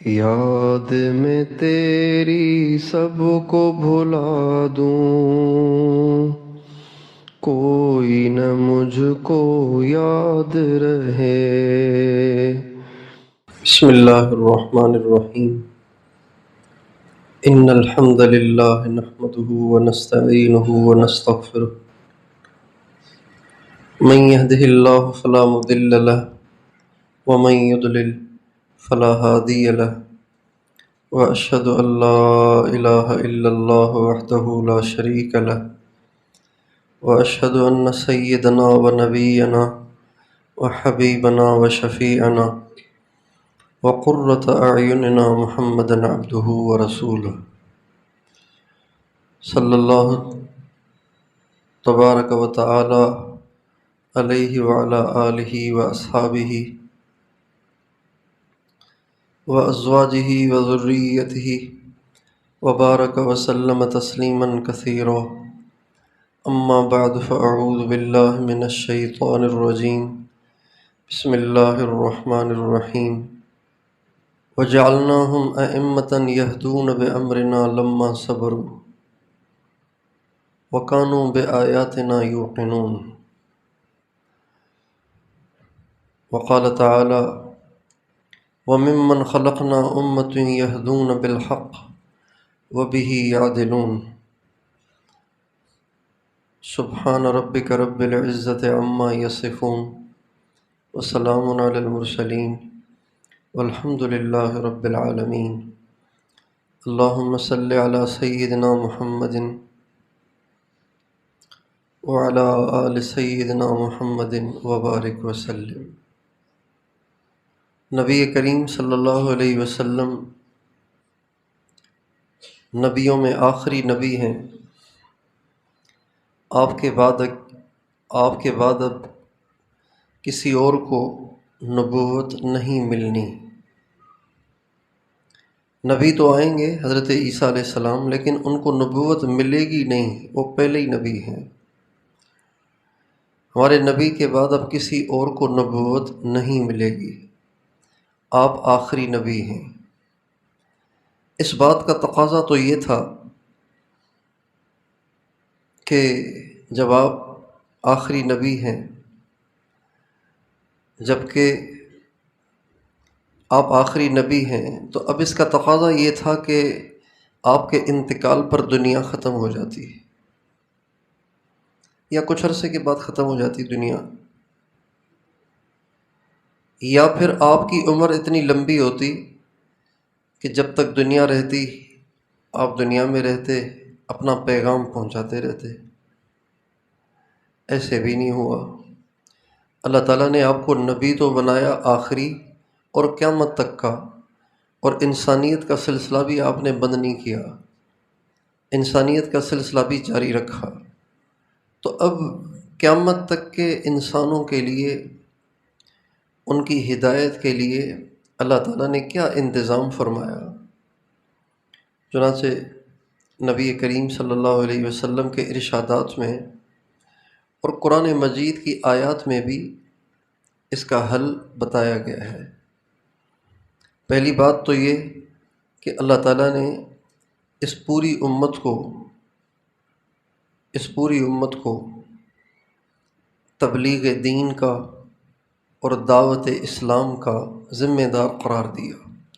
یاد میں تیری سب کو بھلا دوں، کوئی نہ مجھ کو یاد رہے۔ بسم اللہ الرحمن الرحیم۔ ان الحمد للہ نحمده ونستعینه ونستغفره، من يهده اللہ فلا مضل له ومن يضلل فلا هادی له، وأشهد أن لا إله إلا الله وحده لا شريك له، وأشهد أن سيدنا ونبينا وحبيبنا وشفيعنا وقرة أعيننا محمدا عبده ورسوله، صلى الله تبارك وتعالى عليه وعلى آله وأصحابه وأزواجه وذريته وبارك وسلم تسليما كثيرا، أما بعد فأعوذ بالله من الشيطان الرجيم، بسم الله الرحمن الرحيم، وجعلناهم أئمة يهدون بأمرنا لما صبروا وكانوا بآياتنا يوقنون، وقال تعالى وممن خلقنا أمة يهدون بالحق وبه يعدلون، سبحان ربك رب العزة عما يصفون وسلام على المرسلين والحمد لله رب العالمين، اللهم صل على سيدنا محمد وعلى آل سيدنا محمد وبارك وسلم۔ نبی کریم صلی اللہ علیہ وسلم نبیوں میں آخری نبی ہیں۔ آپ کے بعد اب کسی اور کو نبوت نہیں ملنی۔ نبی تو آئیں گے حضرت عیسیٰ علیہ السلام، لیکن ان کو نبوت ملے گی نہیں، وہ پہلے ہی نبی ہیں۔ ہمارے نبی کے بعد اب کسی اور کو نبوت نہیں ملے گی، آپ آخری نبی ہیں۔ اس بات کا تقاضا تو یہ تھا کہ جب آپ آخری نبی ہیں، جبکہ آپ آخری نبی ہیں، تو اب اس کا تقاضا یہ تھا کہ آپ کے انتقال پر دنیا ختم ہو جاتی، یا کچھ عرصے کے بعد ختم ہو جاتی دنیا، یا پھر آپ کی عمر اتنی لمبی ہوتی کہ جب تک دنیا رہتی آپ دنیا میں رہتے، اپنا پیغام پہنچاتے رہتے۔ ایسے بھی نہیں ہوا۔ اللہ تعالیٰ نے آپ کو نبی تو بنایا آخری اور قیامت تک کا، اور انسانیت کا سلسلہ بھی آپ نے بند نہیں کیا، انسانیت کا سلسلہ بھی جاری رکھا۔ تو اب قیامت تک کے انسانوں کے لیے، ان کی ہدایت کے لیے اللہ تعالیٰ نے کیا انتظام فرمایا؟ چنانچہ نبی کریم صلی اللہ علیہ وسلم کے ارشادات میں اور قرآن مجید کی آیات میں بھی اس کا حل بتایا گیا ہے۔ پہلی بات تو یہ کہ اللہ تعالیٰ نے اس پوری امت کو تبلیغ دین کا اور دعوت اسلام کا ذمہ دار قرار دیا۔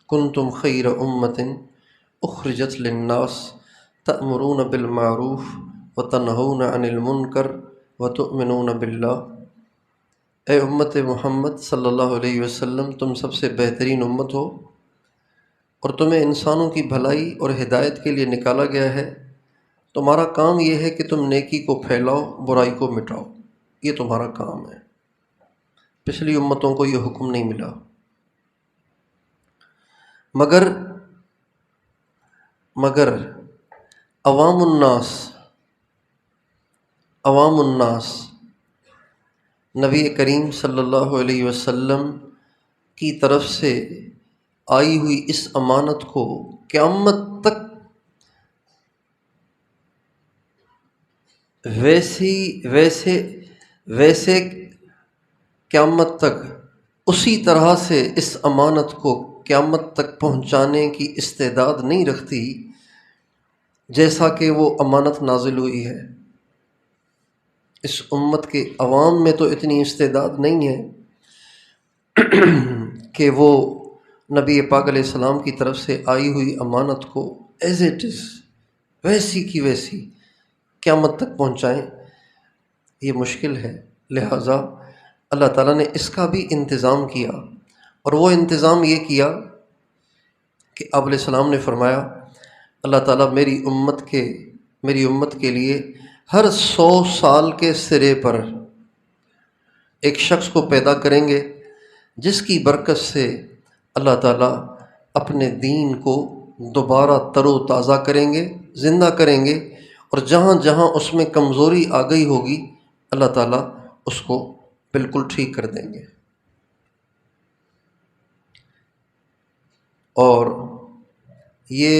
کنتم خیر امۃ اخرجت للناس تأمرون بالمعروف وتنہون عن المنکر وتؤمنون باللہ۔ اے امت محمد صلی اللہ علیہ وسلم، تم سب سے بہترین امت ہو، اور تمہیں انسانوں کی بھلائی اور ہدایت کے لیے نکالا گیا ہے۔ تمہارا کام یہ ہے کہ تم نیکی کو پھیلاؤ، برائی کو مٹاؤ، یہ تمہارا کام ہے۔ پچھلی امتوں کو یہ حکم نہیں ملا، مگر عوام الناس نبی کریم صلی اللہ علیہ وسلم کی طرف سے آئی ہوئی اس امانت کو قیامت تک ویسے قیامت تک اسی طرح سے اس امانت کو قیامت تک پہنچانے کی استعداد نہیں رکھتی جیسا کہ وہ امانت نازل ہوئی ہے۔ اس امت کے عوام میں تو اتنی استعداد نہیں ہے کہ وہ نبی پاک علیہ السلام کی طرف سے آئی ہوئی امانت کو ایز اٹ از ویسی کی ویسی قیامت تک پہنچائیں، یہ مشکل ہے۔ لہٰذا اللہ تعالیٰ نے اس کا بھی انتظام کیا، اور وہ انتظام یہ کیا کہ آپ علیہ السلام نے فرمایا اللہ تعالیٰ میری امت کے لیے ہر 100 سال کے سرے پر ایک شخص کو پیدا کریں گے جس کی برکت سے اللہ تعالیٰ اپنے دین کو دوبارہ تر و تازہ کریں گے، زندہ کریں گے، اور جہاں جہاں اس میں کمزوری آ گئی ہوگی اللہ تعالیٰ اس کو بالکل ٹھیک کر دیں گے۔ اور یہ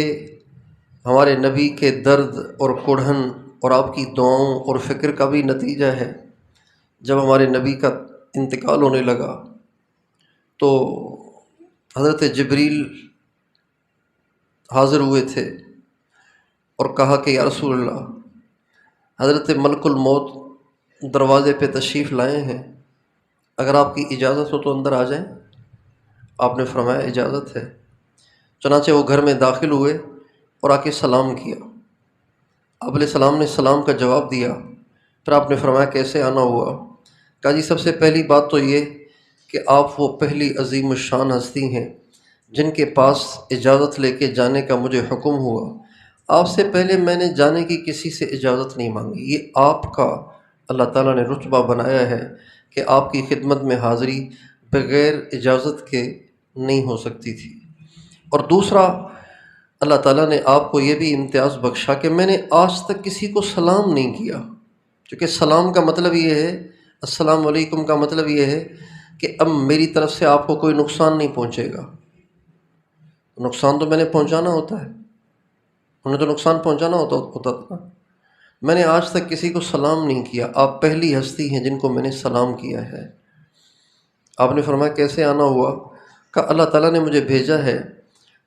ہمارے نبی کے درد اور کڑھن اور آپ کی دعاؤں اور فکر کا بھی نتیجہ ہے۔ جب ہمارے نبی کا انتقال ہونے لگا تو حضرت جبریل حاضر ہوئے تھے اور کہا کہ یا رسول اللہ، حضرت ملک الموت دروازے پہ تشریف لائے ہیں، اگر آپ کی اجازت ہو تو اندر آ جائیں۔ آپ نے فرمایا اجازت ہے۔ چنانچہ وہ گھر میں داخل ہوئے اور آ کے سلام کیا۔ آپ علیہ السلام نے سلام کا جواب دیا، پھر آپ نے فرمایا کیسے آنا ہوا؟ کہا جی سب سے پہلی بات تو یہ کہ آپ وہ پہلی عظیم الشان ہستی ہیں جن کے پاس اجازت لے کے جانے کا مجھے حکم ہوا۔ آپ سے پہلے میں نے جانے کی کسی سے اجازت نہیں مانگی۔ یہ آپ کا اللہ تعالیٰ نے رتبہ بنایا ہے کہ آپ کی خدمت میں حاضری بغیر اجازت کے نہیں ہو سکتی تھی۔ اور دوسرا، اللہ تعالیٰ نے آپ کو یہ بھی امتیاز بخشا کہ میں نے آج تک کسی کو سلام نہیں کیا، کیونکہ سلام کا مطلب یہ ہے، السلام علیکم کا مطلب یہ ہے کہ اب میری طرف سے آپ کو کوئی نقصان نہیں پہنچے گا۔ نقصان تو میں نے پہنچانا ہوتا ہے، انہیں تو نقصان پہنچانا ہوتا تھا۔ میں نے آج تک کسی کو سلام نہیں کیا، آپ پہلی ہستی ہیں جن کو میں نے سلام کیا ہے۔ آپ نے فرمایا کیسے آنا ہوا؟ کہ اللہ تعالیٰ نے مجھے بھیجا ہے،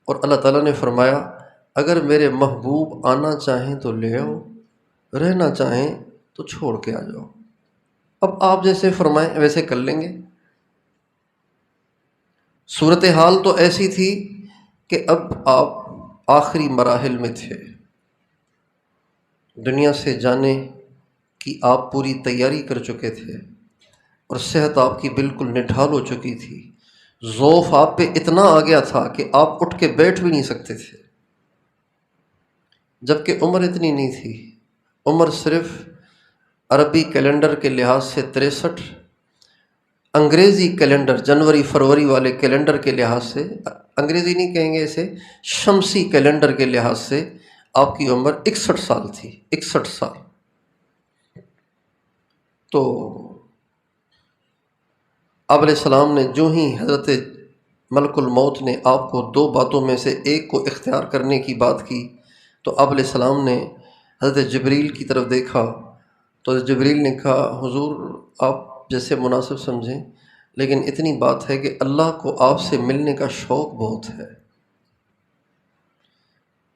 اور اللہ تعالیٰ نے فرمایا اگر میرے محبوب آنا چاہیں تو لے آؤ، رہنا چاہیں تو چھوڑ کے آ جاؤ۔ اب آپ جیسے فرمائیں ویسے کر لیں گے۔ صورتحال تو ایسی تھی کہ اب آپ آخری مراحل میں تھے، دنیا سے جانے کی آپ پوری تیاری کر چکے تھے، اور صحت آپ کی بالکل نڈھال ہو چکی تھی، ضعف آپ پہ اتنا آ گیا تھا کہ آپ اٹھ کے بیٹھ بھی نہیں سکتے تھے، جبکہ عمر اتنی نہیں تھی۔ عمر صرف عربی کیلنڈر کے لحاظ سے 63، انگریزی کیلنڈر جنوری فروری والے کیلنڈر کے لحاظ سے، انگریزی نہیں کہیں گے اسے، شمسی کیلنڈر کے لحاظ سے آپ کی عمر 61 سال تھی، 61 سال۔ تو آپ علیہ السلام نے جو ہی حضرت ملک الموت نے آپ کو 2 باتوں میں سے ایک کو اختیار کرنے کی بات کی، تو آپ علیہ السلام نے حضرت جبریل کی طرف دیکھا، تو حضرت جبریل نے کہا حضور آپ جیسے مناسب سمجھیں، لیکن اتنی بات ہے کہ اللہ کو آپ سے ملنے کا شوق بہت ہے،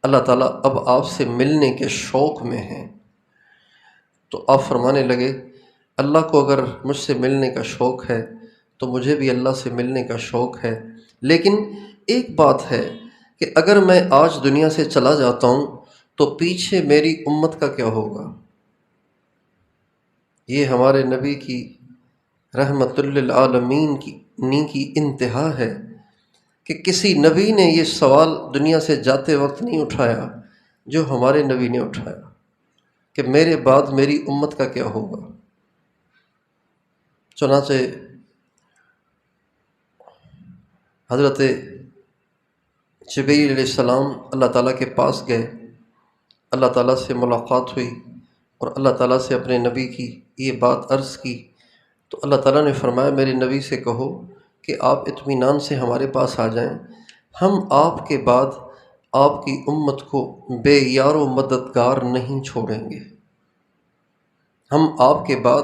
اللہ تعالیٰ اب آپ سے ملنے کے شوق میں ہیں۔ تو آپ فرمانے لگے اللہ کو اگر مجھ سے ملنے کا شوق ہے تو مجھے بھی اللہ سے ملنے کا شوق ہے، لیکن ایک بات ہے کہ اگر میں آج دنیا سے چلا جاتا ہوں تو پیچھے میری امت کا کیا ہوگا؟ یہ ہمارے نبی کی رحمت للعالمین کی انتہا ہے کہ کسی نبی نے یہ سوال دنیا سے جاتے وقت نہیں اٹھایا جو ہمارے نبی نے اٹھایا کہ میرے بعد میری امت کا کیا ہوگا۔ چنانچہ حضرت جبریل علیہ السلام اللہ تعالیٰ کے پاس گئے، اللہ تعالیٰ سے ملاقات ہوئی اور اللہ تعالیٰ سے اپنے نبی کی یہ بات عرض کی، تو اللہ تعالیٰ نے فرمایا میرے نبی سے کہو کہ آپ اطمینان سے ہمارے پاس آ جائیں، ہم آپ کے بعد آپ کی امت کو بے یار و مددگار نہیں چھوڑیں گے، ہم آپ کے بعد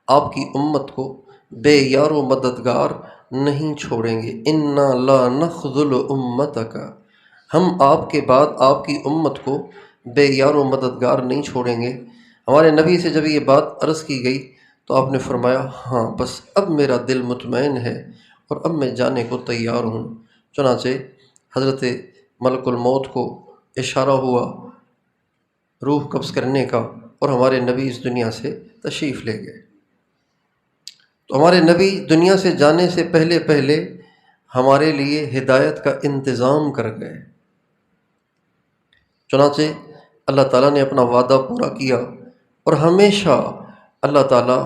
آپ کی امت کو بے یار و مددگار نہیں چھوڑیں گے، انا لا نخذل امتک، ہم آپ کے بعد آپ کی امت کو بے یار و مددگار نہیں چھوڑیں گے۔ ہمارے نبی سے جب یہ بات عرض کی گئی تو آپ نے فرمایا ہاں بس اب میرا دل مطمئن ہے اور اب میں جانے کو تیار ہوں۔ چنانچہ حضرت ملک الموت کو اشارہ ہوا روح قبض کرنے کا اور ہمارے نبی اس دنیا سے تشریف لے گئے۔ تو ہمارے نبی دنیا سے جانے سے پہلے پہلے ہمارے لیے ہدایت کا انتظام کر گئے۔ چنانچہ اللہ تعالیٰ نے اپنا وعدہ پورا کیا اور ہمیشہ اللہ تعالیٰ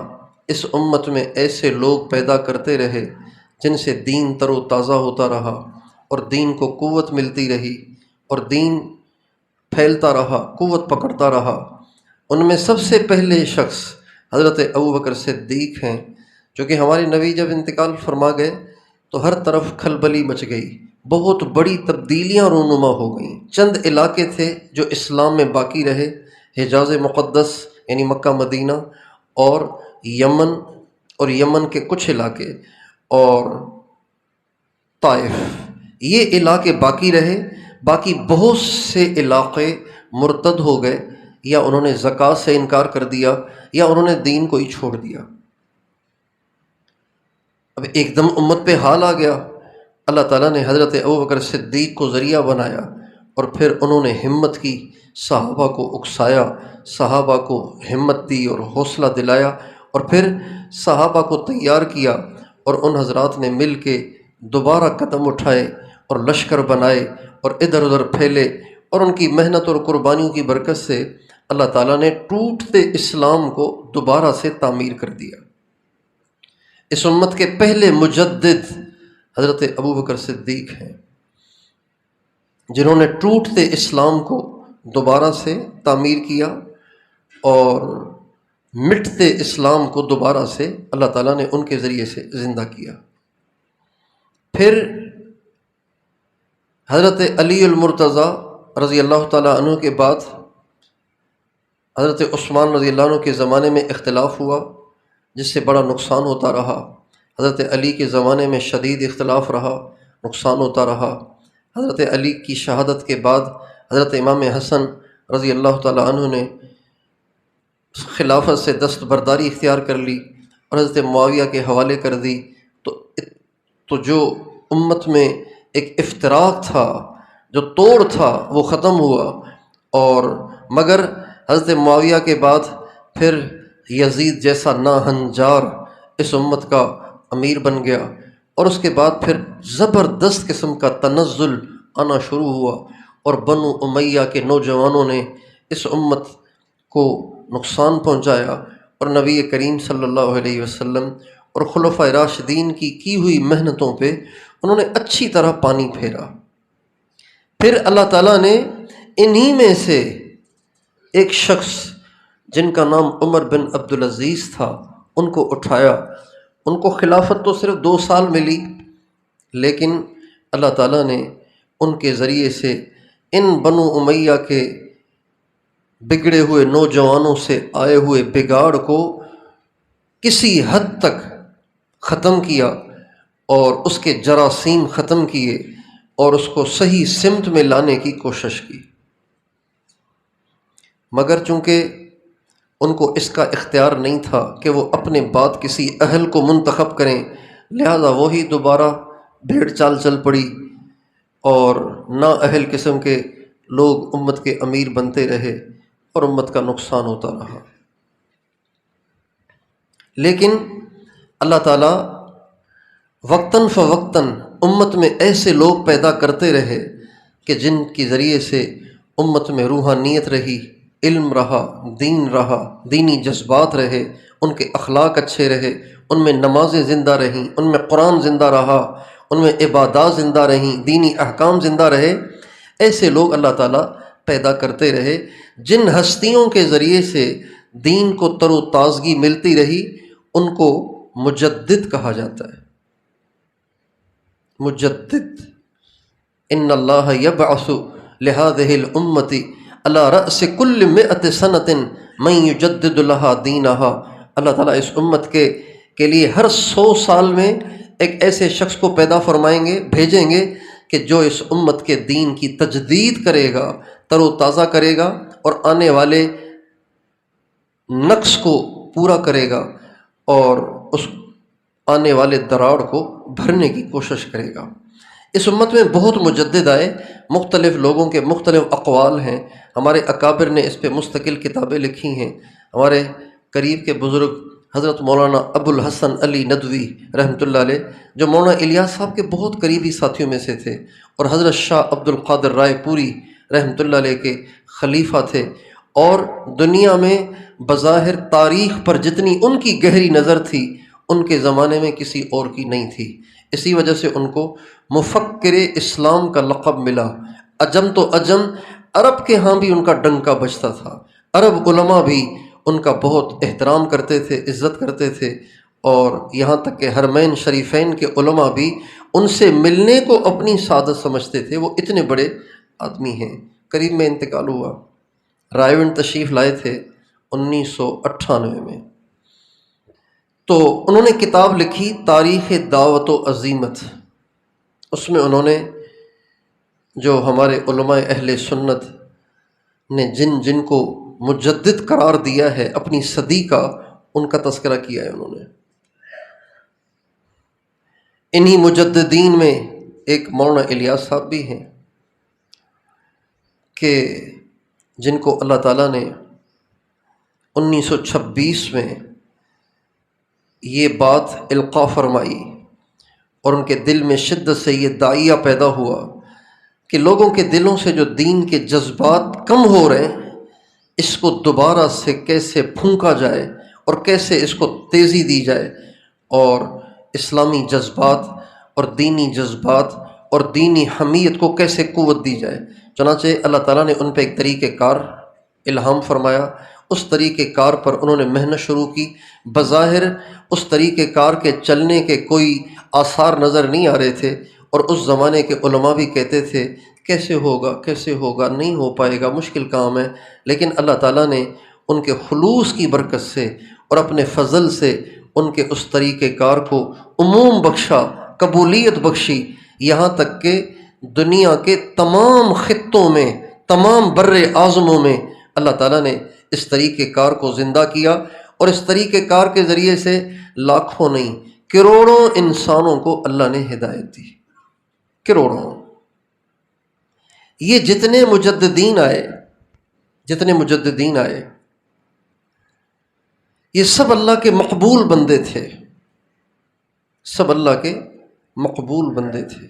اس امت میں ایسے لوگ پیدا کرتے رہے جن سے دین تر و تازہ ہوتا رہا اور دین کو قوت ملتی رہی اور دین پھیلتا رہا، قوت پکڑتا رہا۔ ان میں سب سے پہلے شخص حضرت ابوبکر صدیق ہیں، جو کہ ہمارے نبی جب انتقال فرما گئے تو ہر طرف کھلبلی مچ گئی، بہت بڑی تبدیلیاں رونما ہو گئیں۔ چند علاقے تھے جو اسلام میں باقی رہے، حجاز مقدس یعنی مکہ مدینہ اور یمن، اور یمن کے کچھ علاقے اور طائف، یہ علاقے باقی رہے۔ باقی بہت سے علاقے مرتد ہو گئے، یا انہوں نے زکوٰۃ سے انکار کر دیا یا انہوں نے دین کو ہی چھوڑ دیا۔ اب ایک دم امت پہ حال آ گیا۔ اللہ تعالیٰ نے حضرت ابوبکر صدیق کو ذریعہ بنایا اور پھر انہوں نے ہمت کی، صحابہ کو اکسایا، صحابہ کو ہمت دی اور حوصلہ دلایا، اور پھر صحابہ کو تیار کیا، اور ان حضرات نے مل کے دوبارہ قدم اٹھائے اور لشکر بنائے اور ادھر ادھر پھیلے، اور ان کی محنت اور قربانیوں کی برکت سے اللہ تعالیٰ نے ٹوٹتے اسلام کو دوبارہ سے تعمیر کر دیا۔ اس امت کے پہلے مجدد حضرت ابوبکر صدیق ہیں، جنہوں نے ٹوٹتے اسلام کو دوبارہ سے تعمیر کیا اور مٹتے اسلام کو دوبارہ سے اللہ تعالیٰ نے ان کے ذریعے سے زندہ کیا۔ پھر حضرت علی المرتضیٰ رضی اللہ تعالیٰ عنہ کے بعد حضرت عثمان رضی اللہ عنہ کے زمانے میں اختلاف ہوا، جس سے بڑا نقصان ہوتا رہا۔ حضرت علی کے زمانے میں شدید اختلاف رہا، نقصان ہوتا رہا۔ حضرت علی کی شہادت کے بعد حضرت امام حسن رضی اللہ تعالیٰ عنہ نے خلافت سے دستبرداری اختیار کر لی اور حضرت معاویہ کے حوالے کر دی، تو جو امت میں ایک افتراق تھا، جو توڑ تھا، وہ ختم ہوا۔ اور مگر حضرت معاویہ کے بعد پھر یزید جیسا ناہنجار اس امت کا امیر بن گیا، اور اس کے بعد پھر زبردست قسم کا تنزل آنا شروع ہوا، اور بنو امیہ کے نوجوانوں نے اس امت کو نقصان پہنچایا، اور نبی کریم صلی اللہ علیہ وسلم اور خلفائے راشدین کی ہوئی محنتوں پہ انہوں نے اچھی طرح پانی پھیرا۔ پھر اللہ تعالیٰ نے انہی میں سے ایک شخص جن کا نام عمر بن عبدالعزیز تھا، ان کو اٹھایا۔ ان کو خلافت تو صرف 2 سال ملی، لیکن اللہ تعالیٰ نے ان کے ذریعے سے ان بنو امیہ کے بگڑے ہوئے نوجوانوں سے آئے ہوئے بگاڑ کو کسی حد تک ختم کیا، اور اس کے جراثیم ختم کیے، اور اس کو صحیح سمت میں لانے کی کوشش کی۔ مگر چونکہ ان کو اس کا اختیار نہیں تھا کہ وہ اپنے بعد کسی اہل کو منتخب کریں، لہذا وہی دوبارہ بھیڑ چال چل پڑی، اور نا اہل قسم کے لوگ امت کے امیر بنتے رہے، اور امت کا نقصان ہوتا رہا۔ لیکن اللہ تعالیٰ وقتاً فوقتاً امت میں ایسے لوگ پیدا کرتے رہے کہ جن کے ذریعے سے امت میں روحانیت رہی، علم رہا، دین رہا، دینی جذبات رہے، ان کے اخلاق اچھے رہے، ان میں نمازیں زندہ رہیں، ان میں قرآن زندہ رہا، ان میں عبادات زندہ رہیں، دینی احکام زندہ رہے۔ ایسے لوگ اللہ تعالیٰ پیدا کرتے رہے جن ہستیوں کے ذریعے سے دین کو تر و تازگی ملتی رہی، ان کو مجدد کہا جاتا ہے۔ مجدد، ان اللہ یبعث لہذہ الامۃ علی رأس کل 100 سنۃ من یجدد لہا دینہا۔ اللہ تعالیٰ اس امت کے لیے ہر 100 سال میں ایک ایسے شخص کو پیدا فرمائیں گے، بھیجیں گے کہ جو اس امت کے دین کی تجدید کرے گا، تر و تازہ کرے گا اور آنے والے نقص کو پورا کرے گا اور اس آنے والے دراڑ کو بھرنے کی کوشش کرے گا۔ اس امت میں بہت مجدد آئے، مختلف لوگوں کے مختلف اقوال ہیں، ہمارے اکابر نے اس پہ مستقل کتابیں لکھی ہیں۔ ہمارے قریب کے بزرگ حضرت مولانا ابو الحسن علی ندوی رحمۃ اللہ علیہ، جو مولانا الیاس صاحب کے بہت قریبی ساتھیوں میں سے تھے، اور حضرت شاہ عبد القادر رائے پوری رحمۃ اللہ علیہ کے خلیفہ تھے، اور دنیا میں بظاہر تاریخ پر جتنی ان کی گہری نظر تھی ان کے زمانے میں کسی اور کی نہیں تھی۔ اسی وجہ سے ان کو مفکر اسلام کا لقب ملا۔ عجم تو عجم، عرب کے ہاں بھی ان کا ڈنکا بجتا تھا، عرب علماء بھی ان کا بہت احترام کرتے تھے، عزت کرتے تھے، اور یہاں تک کہ حرمین شریفین کے علماء بھی ان سے ملنے کو اپنی سعادت سمجھتے تھے، وہ اتنے بڑے آدمی ہیں۔ قریب میں انتقال ہوا، رائے گنج تشریف لائے تھے 1998 میں، تو انہوں نے کتاب لکھی تاریخ دعوت و عزیمت۔ اس میں انہوں نے جو ہمارے علماء اہل سنت نے جن جن کو مجدد قرار دیا ہے اپنی صدی کا، ان کا تذکرہ کیا ہے انہوں نے۔ انہی مجددین میں ایک مولانا الیاس صاحب بھی ہیں کہ جن کو اللہ تعالیٰ نے 1926 میں یہ بات القاء فرمائی، اور ان کے دل میں شدت سے یہ داعیہ پیدا ہوا کہ لوگوں کے دلوں سے جو دین کے جذبات کم ہو رہے ہیں، اس کو دوبارہ سے کیسے پھونکا جائے اور کیسے اس کو تیزی دی جائے، اور اسلامی جذبات اور دینی جذبات اور دینی حمیت کو کیسے قوت دی جائے۔ چنانچہ اللہ تعالیٰ نے ان پہ ایک طریقہ کار الہام فرمایا، اس طریقہ کار پر انہوں نے محنت شروع کی۔ بظاہر اس طریقہ کار کے چلنے کے کوئی آثار نظر نہیں آ رہے تھے، اور اس زمانے کے علماء بھی کہتے تھے کیسے ہوگا، نہیں ہو پائے گا، مشکل کام ہے، لیکن اللہ تعالیٰ نے ان کے خلوص کی برکت سے اور اپنے فضل سے ان کے اس طریقہ کار کو عموم بخشا، قبولیت بخشی، یہاں تک کہ دنیا کے تمام خطوں میں، تمام بر اعظموں میں اللہ تعالیٰ نے اس طریقہ کار کو زندہ کیا، اور اس طریقہ کار کے ذریعے سے لاکھوں نہیں کروڑوں انسانوں کو اللہ نے ہدایت دی، کروڑوں۔ یہ جتنے مجددین آئے یہ سب اللہ کے مقبول بندے تھے، سب اللہ کے مقبول بندے تھے،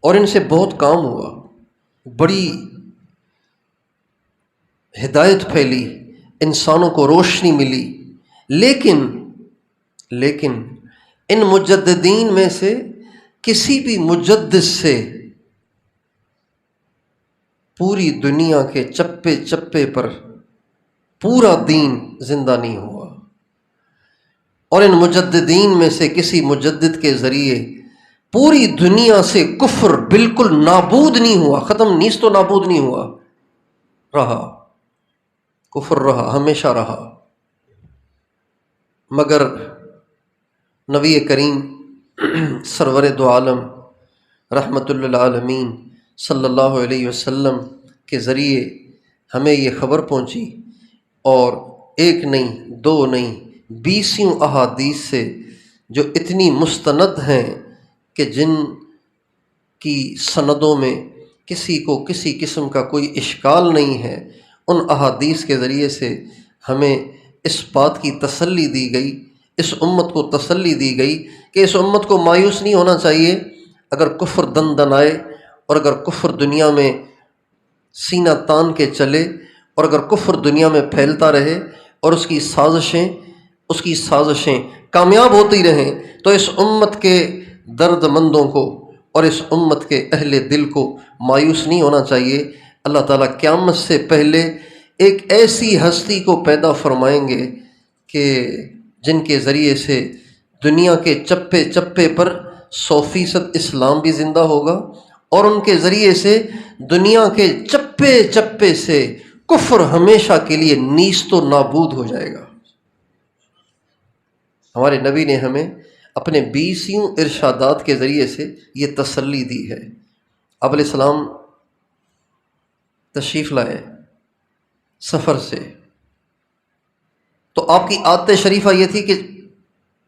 اور ان سے بہت کام ہوا، بڑی ہدایت پھیلی، انسانوں کو روشنی ملی، لیکن ان مجددین میں سے کسی بھی مجدد سے پوری دنیا کے چپے چپے پر پورا دین زندہ نہیں ہوا، اور ان مجددین میں سے کسی مجدد کے ذریعے پوری دنیا سے کفر بالکل نابود نہیں ہوا، ختم نیست و نابود نہیں ہوا، رہا کفر، رہا ہمیشہ رہا۔ مگر نبی کریم سرور دو عالم رحمت للعالمین صلی اللہ علیہ وسلم کے ذریعے ہمیں یہ خبر پہنچی، اور ایک نہیں، دو نہیں، 20 احادیث سے جو اتنی مستند ہیں کہ جن کی سندوں میں کسی کو کسی قسم کا کوئی اشکال نہیں ہے، ان احادیث کے ذریعے سے ہمیں اس بات کی تسلی دی گئی، اس امت کو تسلی دی گئی کہ اس امت کو مایوس نہیں ہونا چاہیے اگر کفر دن دن آئے، اور اگر کفر دنیا میں سینہ تان کے چلے، اور اگر کفر دنیا میں پھیلتا رہے اور اس کی سازشیں کامیاب ہوتی رہیں، تو اس امت کے درد مندوں کو اور اس امت کے اہل دل کو مایوس نہیں ہونا چاہیے۔ اللہ تعالیٰ قیامت سے پہلے ایک ایسی ہستی کو پیدا فرمائیں گے کہ جن کے ذریعے سے دنیا کے چپے چپے پر 100% اسلام بھی زندہ ہوگا، اور ان کے ذریعے سے دنیا کے چپے چپے سے کفر ہمیشہ کے لیے نیست و نابود ہو جائے گا۔ ہمارے نبی نے ہمیں اپنے 20 ارشادات کے ذریعے سے یہ تسلی دی ہے۔ آپ علیہ السلام تشریف لائے سفر سے، تو آپ کی عادت شریفہ یہ تھی کہ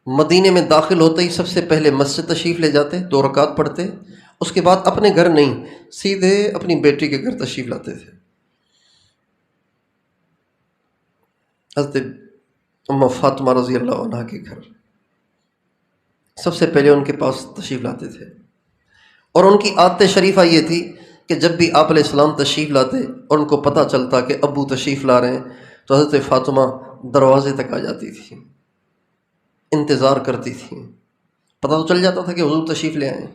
مدینے میں داخل ہوتے ہی سب سے پہلے مسجد تشریف لے جاتے، 2 رکعت پڑھتے، اس کے بعد اپنے گھر نہیں، سیدھے اپنی بیٹی کے گھر تشریف لاتے تھے، حضرت ام فاطمہ رضی اللہ عنہ کے گھر سب سے پہلے ان کے پاس تشریف لاتے تھے۔ اور ان کی عادت شریفہ یہ تھی کہ جب بھی آپ علیہ السلام تشریف لاتے اور ان کو پتہ چلتا کہ ابو تشریف لا رہے ہیں تو حضرت فاطمہ دروازے تک آ جاتی تھی، انتظار کرتی تھیں، پتہ تو چل جاتا تھا کہ حضور تشریف لے آئیں،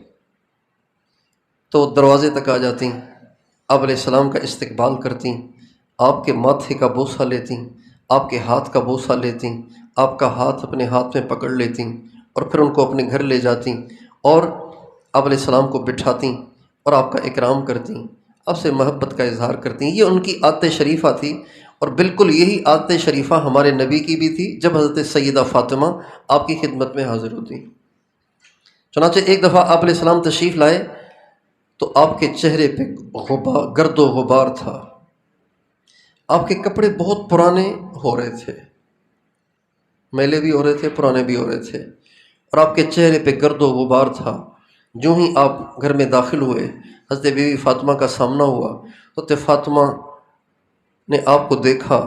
تو دروازے تک آ جاتی، آپ علیہ السلام کا استقبال کرتی، آپ کے ماتھے کا بوسہ لیتی، آپ کے ہاتھ کا بوسہ لیتی، آپ کا ہاتھ اپنے ہاتھ میں پکڑ لیتی اور پھر ان کو اپنے گھر لے جاتی اور آپ علیہ السلام کو بٹھاتی اور آپ کا اکرام کرتی، آپ سے محبت کا اظہار کرتی۔ یہ ان کی عادت شریفہ تھی، اور بالکل یہی عادت شریفہ ہمارے نبی کی بھی تھی جب حضرت سیدہ فاطمہ آپ کی خدمت میں حاضر ہوتی۔ چنانچہ ایک دفعہ آپ علیہ السلام تشریف لائے تو آپ کے چہرے پہ گرد و غبار تھا، آپ کے کپڑے بہت پرانے ہو رہے تھے، میلے بھی ہو رہے تھے، پرانے بھی ہو رہے تھے، اور آپ کے چہرے پہ گرد و غبار تھا۔ جو ہی آپ گھر میں داخل ہوئے، حضرت بی بی فاطمہ کا سامنا ہوا تو حضرت فاطمہ نے آپ کو دیکھا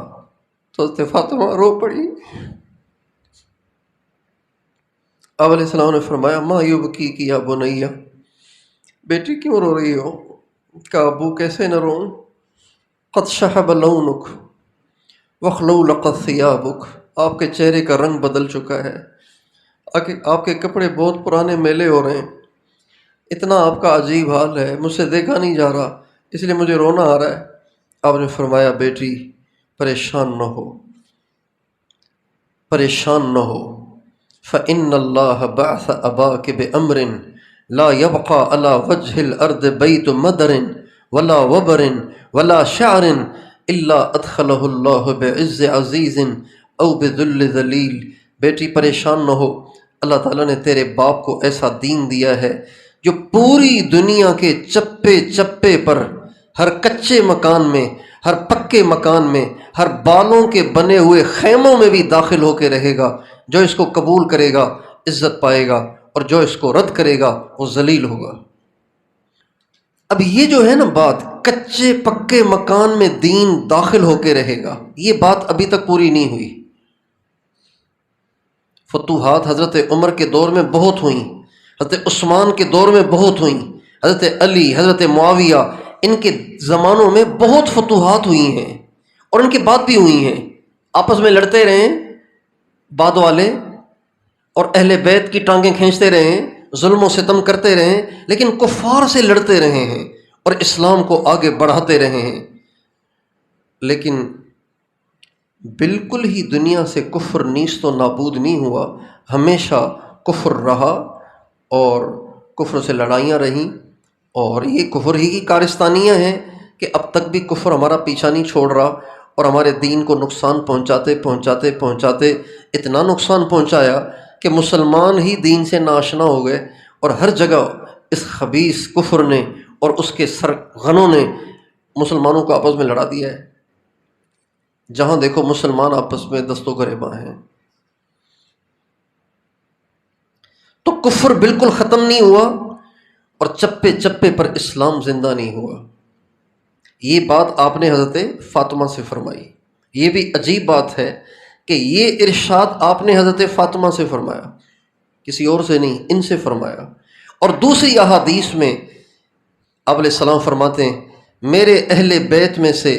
تو حضرت فاطمہ رو پڑی۔ آپ علیہ السلام نے فرمایا ما یبکی کی یا بنیہ، بیٹی کیوں رو رہی ہو؟ کہا ابو کیسے نہ روں، قد شحب لونک وخلولقت ثیابک، آپ کے چہرے کا رنگ بدل چکا ہے، آپ کے کپڑے بہت پرانے میلے ہو رہے ہیں، اتنا آپ کا عجیب حال ہے، مجھ سے دیکھا نہیں جا رہا، اس لیے مجھے رونا آ رہا ہے۔ آپ نے فرمایا بیٹی پریشان نہ ہو، پریشان نہ ہو، فإن اللہ بعث اباک بأمر لا يبقى على وجه الارض بیت مدر ولا وبر ولا شعر الا ادخلہ اللہ بعز عزیز او بذل ذلیل۔ بیٹی پریشان نہ ہو، اللہ تعالیٰ نے تیرے باپ کو ایسا دین دیا ہے جو پوری دنیا کے چپے چپے پر، ہر کچے مکان میں، ہر پکے مکان میں، ہر بالوں کے بنے ہوئے خیموں میں بھی داخل ہو کے رہے گا۔ جو اس کو قبول کرے گا عزت پائے گا، اور جو اس کو رد کرے گا وہ ذلیل ہوگا۔ اب یہ جو ہے نا بات، کچے پکے مکان میں دین داخل ہو کے رہے گا، یہ بات ابھی تک پوری نہیں ہوئی۔ فتوحات حضرت عمر کے دور میں بہت ہوئیں، حضرت عثمان کے دور میں بہت ہوئیں، حضرت علی، حضرت معاویہ، ان کے زمانوں میں بہت فتوحات ہوئی ہیں، اور ان کے بعد بھی ہوئی ہیں۔ آپس میں لڑتے رہے بعد والے، اور اہل بیت کی ٹانگیں کھینچتے رہے، ظلم و ستم کرتے رہے، لیکن کفار سے لڑتے رہے ہیں اور اسلام کو آگے بڑھاتے رہے ہیں۔ لیکن بالکل ہی دنیا سے کفر نیست و نابود نہیں ہوا، ہمیشہ کفر رہا اور کفر سے لڑائیاں رہیں، اور یہ کفر ہی کی کارستانیاں ہیں کہ اب تک بھی کفر ہمارا پیچھا نہیں چھوڑ رہا، اور ہمارے دین کو نقصان پہنچاتے پہنچاتے پہنچاتے اتنا نقصان پہنچایا کہ مسلمان ہی دین سے ناشنا ہو گئے، اور ہر جگہ اس خبیث کفر نے اور اس کے سرغنوں نے مسلمانوں کو آپس میں لڑا دیا ہے۔ جہاں دیکھو مسلمان آپس میں دست و گریباں ہیں۔ تو کفر بالکل ختم نہیں ہوا، اور چپے چپے پر اسلام زندہ نہیں ہوا۔ یہ بات آپ نے حضرت فاطمہ سے فرمائی۔ یہ بھی عجیب بات ہے کہ یہ ارشاد آپ نے حضرت فاطمہ سے فرمایا، کسی اور سے نہیں، ان سے فرمایا۔ اور دوسری احادیث میں آپ علیہ السلام فرماتے ہیں میرے اہل بیت میں سے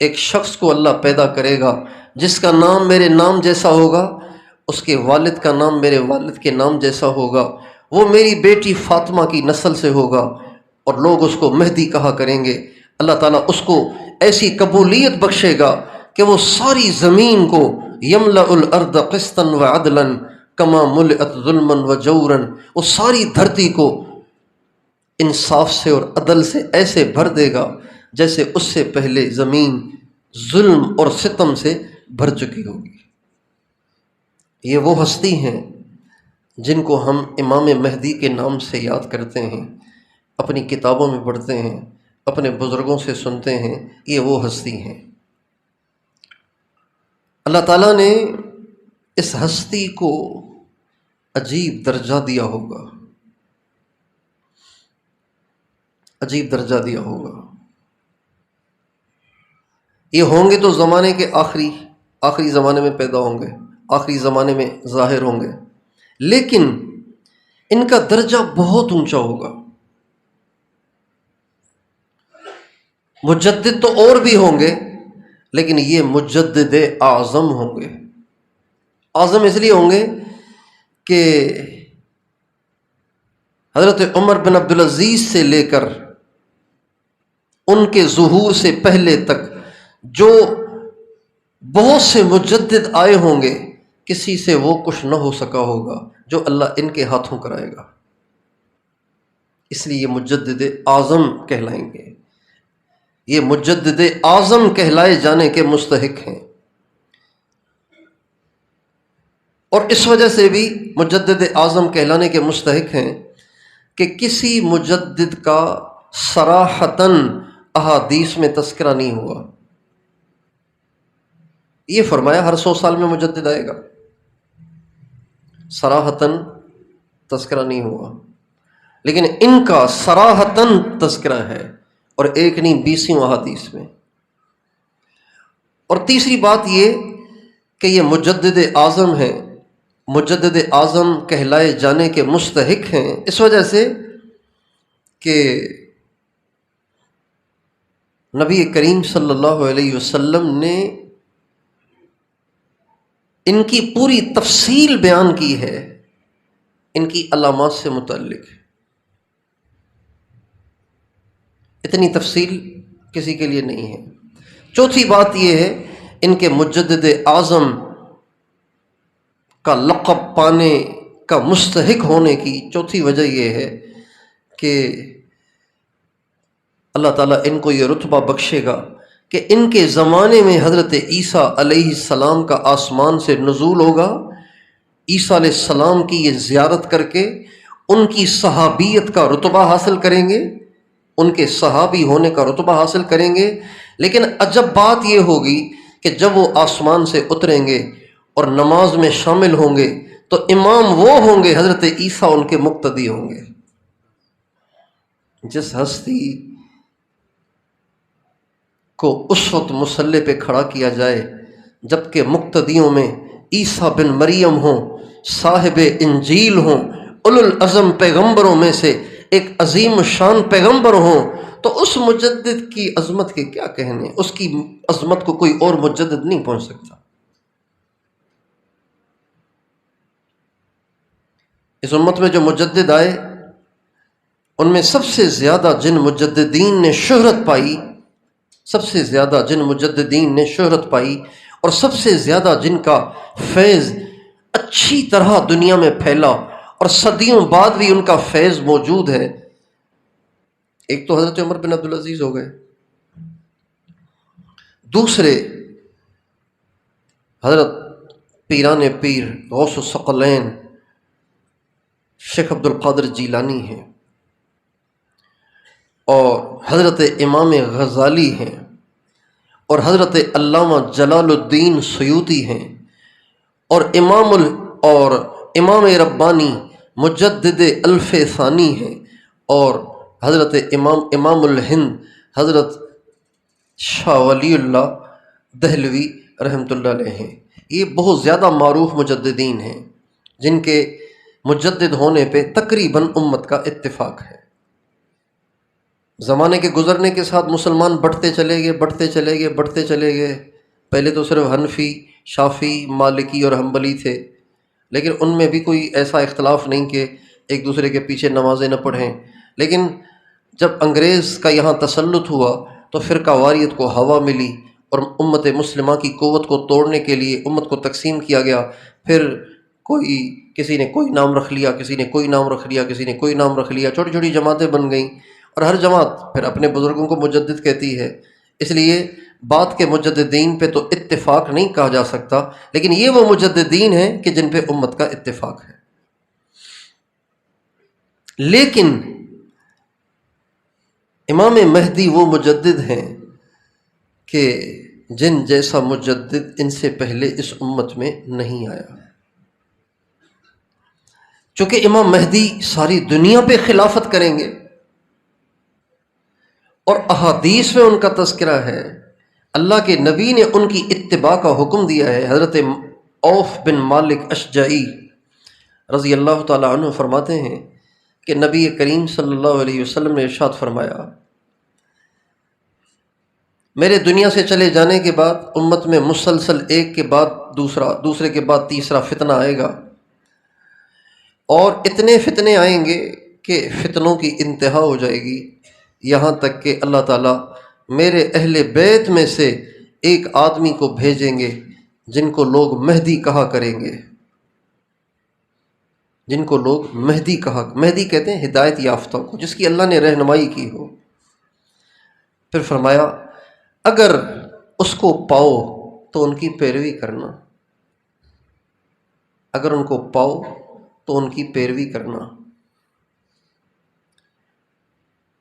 ایک شخص کو اللہ پیدا کرے گا جس کا نام میرے نام جیسا ہوگا، اس کے والد کا نام میرے والد کے نام جیسا ہوگا، وہ میری بیٹی فاطمہ کی نسل سے ہوگا، اور لوگ اس کو مہدی کہا کریں گے۔ اللہ تعالیٰ اس کو ایسی قبولیت بخشے گا کہ وہ ساری زمین کو یملأ الارض قسطا وعدلا کما ملئت ظلما وجورا، وہ ساری دھرتی کو انصاف سے اور عدل سے ایسے بھر دے گا جیسے اس سے پہلے زمین ظلم اور ستم سے بھر چکی ہوگی۔ یہ وہ ہستی ہیں جن کو ہم امام مہدی کے نام سے یاد کرتے ہیں، اپنی کتابوں میں پڑھتے ہیں، اپنے بزرگوں سے سنتے ہیں، یہ وہ ہستی ہیں۔ اللہ تعالیٰ نے اس ہستی کو عجیب درجہ دیا ہوگا، عجیب درجہ دیا ہوگا۔ یہ ہوں گے تو زمانے کے آخری زمانے میں پیدا ہوں گے، آخری زمانے میں ظاہر ہوں گے، لیکن ان کا درجہ بہت اونچا ہوگا۔ مجدد تو اور بھی ہوں گے، لیکن یہ مجدد اعظم ہوں گے۔ اعظم اس لیے ہوں گے کہ حضرت عمر بن عبدالعزیز سے لے کر ان کے ظہور سے پہلے تک جو بہت سے مجدد آئے ہوں گے، کسی سے وہ کچھ نہ ہو سکا ہوگا جو اللہ ان کے ہاتھوں کرائے گا۔ اس لیے یہ مجدد اعظم کہلائیں گے، یہ مجدد اعظم کہلائے جانے کے مستحق ہیں۔ اور اس وجہ سے بھی مجدد اعظم کہلانے کے مستحق ہیں کہ کسی مجدد کا صراحتاً احادیث میں تذکرہ نہیں ہوا۔ یہ فرمایا ہر 100 سال میں مجدد آئے گا، صراحتاً تذکرہ نہیں ہوا، لیکن ان کا صراحتاً تذکرہ ہے، اور ایک نہیں 20 احادیث میں۔ اور تیسری بات یہ کہ یہ مجدد اعظم ہیں، مجدد اعظم کہلائے جانے کے مستحق ہیں اس وجہ سے کہ نبی کریم صلی اللہ علیہ وسلم نے ان کی پوری تفصیل بیان کی ہے ان کی علامات سے متعلق۔ اتنی تفصیل کسی کے لیے نہیں ہے۔ چوتھی بات یہ ہے ان کے مجدد اعظم کا لقب پانے کا مستحق ہونے کی چوتھی وجہ یہ ہے کہ اللہ تعالیٰ ان کو یہ رتبہ بخشے گا کہ ان کے زمانے میں حضرت عیسیٰ علیہ السلام کا آسمان سے نزول ہوگا، عیسیٰ علیہ السلام کی یہ زیارت کر کے ان کی صحابیت کا رتبہ حاصل کریں گے، ان کے صحابی ہونے کا رتبہ حاصل کریں گے۔ لیکن عجب بات یہ ہوگی کہ جب وہ آسمان سے اتریں گے اور نماز میں شامل ہوں گے تو امام وہ ہوں گے، حضرت عیسیٰ ان کے مقتدی ہوں گے۔ جس ہستی کو اس وقت مصلی پہ کھڑا کیا جائے جبکہ مقتدیوں میں عیسیٰ بن مریم ہوں، صاحب انجیل ہوں، اولو العزم پیغمبروں میں سے ایک عظیم شان پیغمبر ہوں، تو اس مجدد کی عظمت کے کیا کہنے، اس کی عظمت کو کوئی اور مجدد نہیں پہنچ سکتا۔ اس امت میں جو مجدد آئے ان میں سب سے زیادہ جن مجددین نے شہرت پائی، سب سے زیادہ جن مجددین نے شہرت پائی اور سب سے زیادہ جن کا فیض اچھی طرح دنیا میں پھیلا اور صدیوں بعد بھی ان کا فیض موجود ہے، ایک تو حضرت عمر بن عبدالعزیز ہو گئے، دوسرے حضرت پیران پیر غوث الثقلین شیخ عبد القادر جیلانی ہیں، اور حضرت امام غزالی ہیں، اور حضرت علامہ جلال الدین سیوطی ہیں، اور امام ربانی مجدد الف ثانی ہیں، اور حضرت امام الہند حضرت شاہ ولی اللہ دہلوی رحمۃ اللہ علیہ ہیں۔ یہ بہت زیادہ معروف مجددین ہیں جن کے مجدد ہونے پہ تقریباً امت کا اتفاق ہے۔ زمانے کے گزرنے کے ساتھ مسلمان بڑھتے چلے گئے، پہلے تو صرف حنفی، شافعی، مالکی اور حنبلی تھے، لیکن ان میں بھی کوئی ایسا اختلاف نہیں کہ ایک دوسرے کے پیچھے نمازیں نہ پڑھیں۔ لیکن جب انگریز کا یہاں تسلط ہوا تو فرقہ واریت کو ہوا ملی اور امت مسلمہ کی قوت کو توڑنے کے لیے امت کو تقسیم کیا گیا۔ پھر کسی نے کوئی نام رکھ لیا، کسی نے کوئی نام رکھ لیا، کسی نے کوئی نام رکھ لیا، چھوٹی چھوٹی جماعتیں بن گئیں، اور ہر جماعت پھر اپنے بزرگوں کو مجدد کہتی ہے۔ اس لیے بات کے مجددین پہ تو اتفاق نہیں کہا جا سکتا، لیکن یہ وہ مجددین ہیں کہ جن پہ امت کا اتفاق ہے۔ لیکن امام مہدی وہ مجدد ہیں کہ جن جیسا مجدد ان سے پہلے اس امت میں نہیں آیا۔ چونکہ امام مہدی ساری دنیا پہ خلافت کریں گے، اور احادیث میں ان کا تذکرہ ہے، اللہ کے نبی نے ان کی اتباع کا حکم دیا ہے۔ حضرت عوف بن مالک اشجعی رضی اللہ تعالی عنہ فرماتے ہیں کہ نبی کریم صلی اللہ علیہ وسلم نے ارشاد فرمایا، میرے دنیا سے چلے جانے کے بعد امت میں مسلسل ایک کے بعد دوسرا، دوسرے کے بعد تیسرا فتنہ آئے گا، اور اتنے فتنے آئیں گے کہ فتنوں کی انتہا ہو جائے گی، یہاں تک کہ اللہ تعالیٰ میرے اہل بیت میں سے ایک آدمی کو بھیجیں گے جن کو لوگ مہدی کہا کریں گے، جن کو لوگ مہدی مہدی کہتے ہیں ہدایت یافتہ کو، جس کی اللہ نے رہنمائی کی ہو۔ پھر فرمایا اگر اس کو پاؤ تو ان کی پیروی کرنا، اگر ان کو پاؤ تو ان کی پیروی کرنا،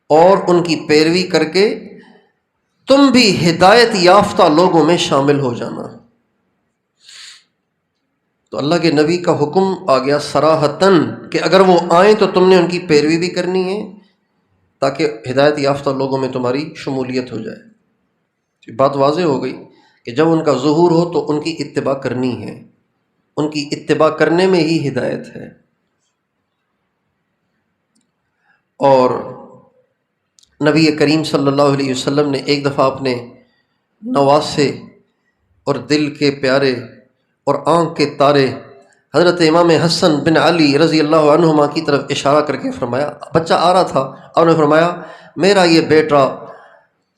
اور ان کی پیروی کر کے تم بھی ہدایت یافتہ لوگوں میں شامل ہو جانا۔ تو اللہ کے نبی کا حکم آ گیا صراحتاً کہ اگر وہ آئیں تو تم نے ان کی پیروی بھی کرنی ہے تاکہ ہدایت یافتہ لوگوں میں تمہاری شمولیت ہو جائے۔ بات واضح ہو گئی کہ جب ان کا ظہور ہو تو ان کی اتباع کرنی ہے، ان کی اتباع کرنے میں ہی ہدایت ہے۔ اور نبی کریم صلی اللہ علیہ وسلم نے ایک دفعہ اپنے نواسے اور دل کے پیارے اور آنکھ کے تارے حضرت امام حسن بن علی رضی اللہ عنہما کی طرف اشارہ کر کے فرمایا، بچہ آ رہا تھا، اور نے فرمایا میرا یہ بیٹا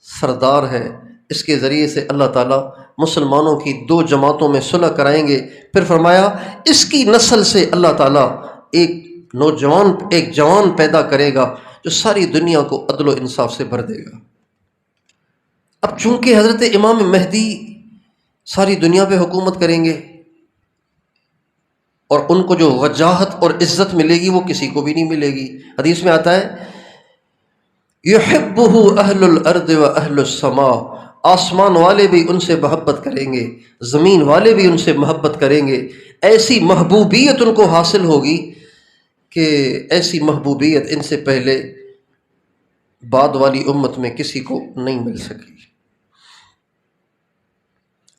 سردار ہے، اس کے ذریعے سے اللہ تعالیٰ مسلمانوں کی دو جماعتوں میں صلح کرائیں گے۔ پھر فرمایا اس کی نسل سے اللہ تعالیٰ ایک جوان پیدا کرے گا جو ساری دنیا کو عدل و انصاف سے بھر دے گا۔ اب چونکہ حضرت امام مہدی ساری دنیا پہ حکومت کریں گے، اور ان کو جو وجاہت اور عزت ملے گی وہ کسی کو بھی نہیں ملے گی۔ حدیث میں آتا ہے یحبہ اہل الارض و اہل السماء، آسمان والے بھی ان سے محبت کریں گے، زمین والے بھی ان سے محبت کریں گے، ایسی محبوبیت ان کو حاصل ہوگی کہ ایسی محبوبیت ان سے پہلے بعد والی امت میں کسی کو نہیں مل سکی،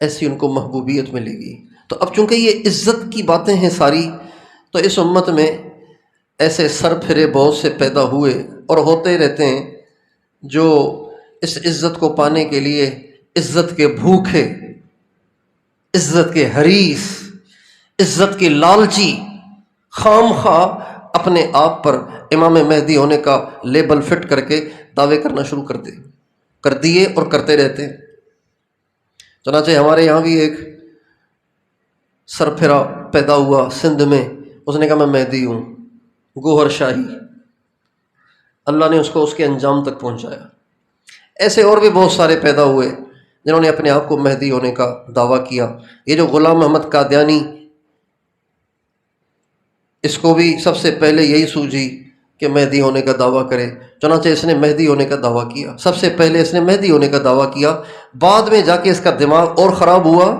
ایسی ان کو محبوبیت ملے گی۔ تو اب چونکہ یہ عزت کی باتیں ہیں ساری، تو اس امت میں ایسے سر پھرے بہت سے پیدا ہوئے اور ہوتے رہتے ہیں جو اس عزت کو پانے کے لیے عزت کے بھوکے، عزت کے حریص، عزت کے لالچی، خام خواہ اپنے آپ پر امام مہدی ہونے کا لیبل فٹ کر کے دعوے کرنا شروع کر دیے اور کرتے رہتے ہیں۔ چنانچہ ہمارے یہاں بھی ایک سرپھرا پیدا ہوا سندھ میں، اس نے کہا میں مہدی ہوں، گوہر شاہی، اللہ نے اس کو اس کے انجام تک پہنچایا۔ ایسے اور بھی بہت سارے پیدا ہوئے جنہوں نے اپنے آپ کو مہدی ہونے کا دعویٰ کیا۔ یہ جو غلام محمد قادیانی، اس کو بھی سب سے پہلے یہی سوجھی کہ مہدی ہونے کا دعویٰ کرے، چنانچہ اس نے مہدی ہونے کا دعویٰ کیا۔ سب سے پہلے اس نے مہدی ہونے کا دعویٰ کیا، بعد میں جا کے اس کا دماغ اور خراب ہوا،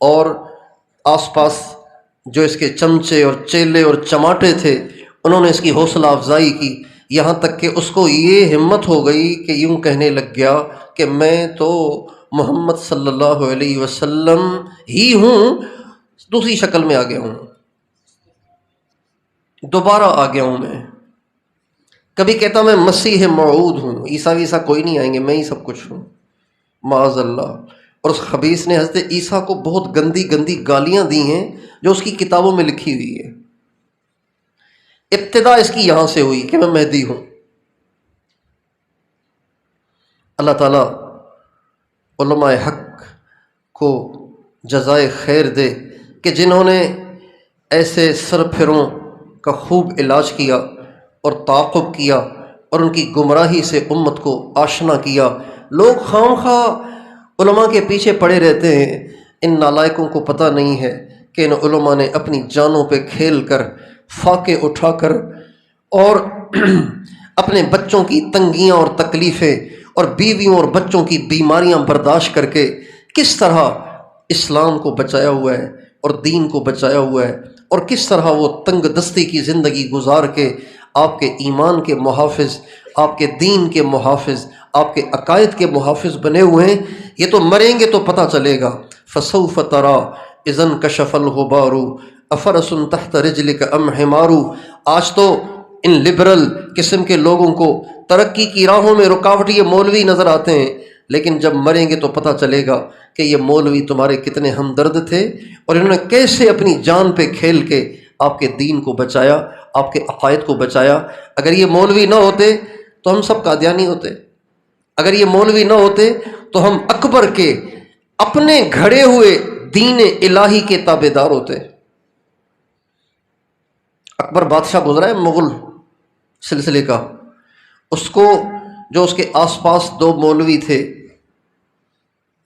اور آس پاس جو اس کے چمچے اور چیلے اور چماٹے تھے انہوں نے اس کی حوصلہ افزائی کی، یہاں تک کہ اس کو یہ ہمت ہو گئی کہ یوں کہنے لگ گیا کہ میں تو محمد صلی اللہ علیہ وسلم ہی ہوں، دوسری شکل میں آ گیا ہوں، دوبارہ آ گیا ہوں۔ میں کبھی کہتا میں مسیح موعود ہوں، عیسیٰ ویسیٰ کوئی نہیں آئیں گے، میں ہی سب کچھ ہوں، معاذ اللہ۔ اور اس خبیث نے حضرت عیسیٰ کو بہت گندی گندی گالیاں دی ہیں جو اس کی کتابوں میں لکھی ہوئی ہے۔ ابتدا اس کی یہاں سے ہوئی کہ میں مہدی ہوں۔ اللہ تعالیٰ علماء حق کو جزائے خیر دے کہ جنہوں نے ایسے سرپھروں کا خوب علاج کیا اور تعاقب کیا اور ان کی گمراہی سے امت کو آشنا کیا۔ لوگ خام خواہ علماء کے پیچھے پڑے رہتے ہیں، ان نالائقوں کو پتہ نہیں ہے کہ ان علماء نے اپنی جانوں پہ کھیل کر، فاقے اٹھا کر اور اپنے بچوں کی تنگیاں اور تکلیفیں اور بیویوں اور بچوں کی بیماریاں برداشت کر کے کس طرح اسلام کو بچایا ہوا ہے اور دین کو بچایا ہوا ہے، اور کس طرح وہ تنگ دستی کی زندگی گزار کے آپ کے ایمان کے محافظ، آپ کے دین کے محافظ، آپ کے عقائد کے محافظ بنے ہوئے ہیں۔ یہ تو مریں گے تو پتہ چلے گا۔ فسوف ترى اذا انکشف الغبار افرس تحت رجلک ام حمار۔ آج تو ان لبرل قسم کے لوگوں کو ترقی کی راہوں میں رکاوٹ یہ مولوی نظر آتے ہیں، لیکن جب مریں گے تو پتہ چلے گا کہ یہ مولوی تمہارے کتنے ہمدرد تھے اور انہوں نے کیسے اپنی جان پہ کھیل کے آپ کے دین کو بچایا، آپ کے عقائد کو بچایا۔ اگر یہ مولوی نہ ہوتے تو ہم سب قادیانی ہوتے، اگر یہ مولوی نہ ہوتے تو ہم اکبر کے اپنے گھڑے ہوئے دین الہی کے تابع دار ہوتے۔ اکبر بادشاہ گزرا ہے مغل سلسلے کا، اس کو جو اس کے آس پاس دو مولوی تھے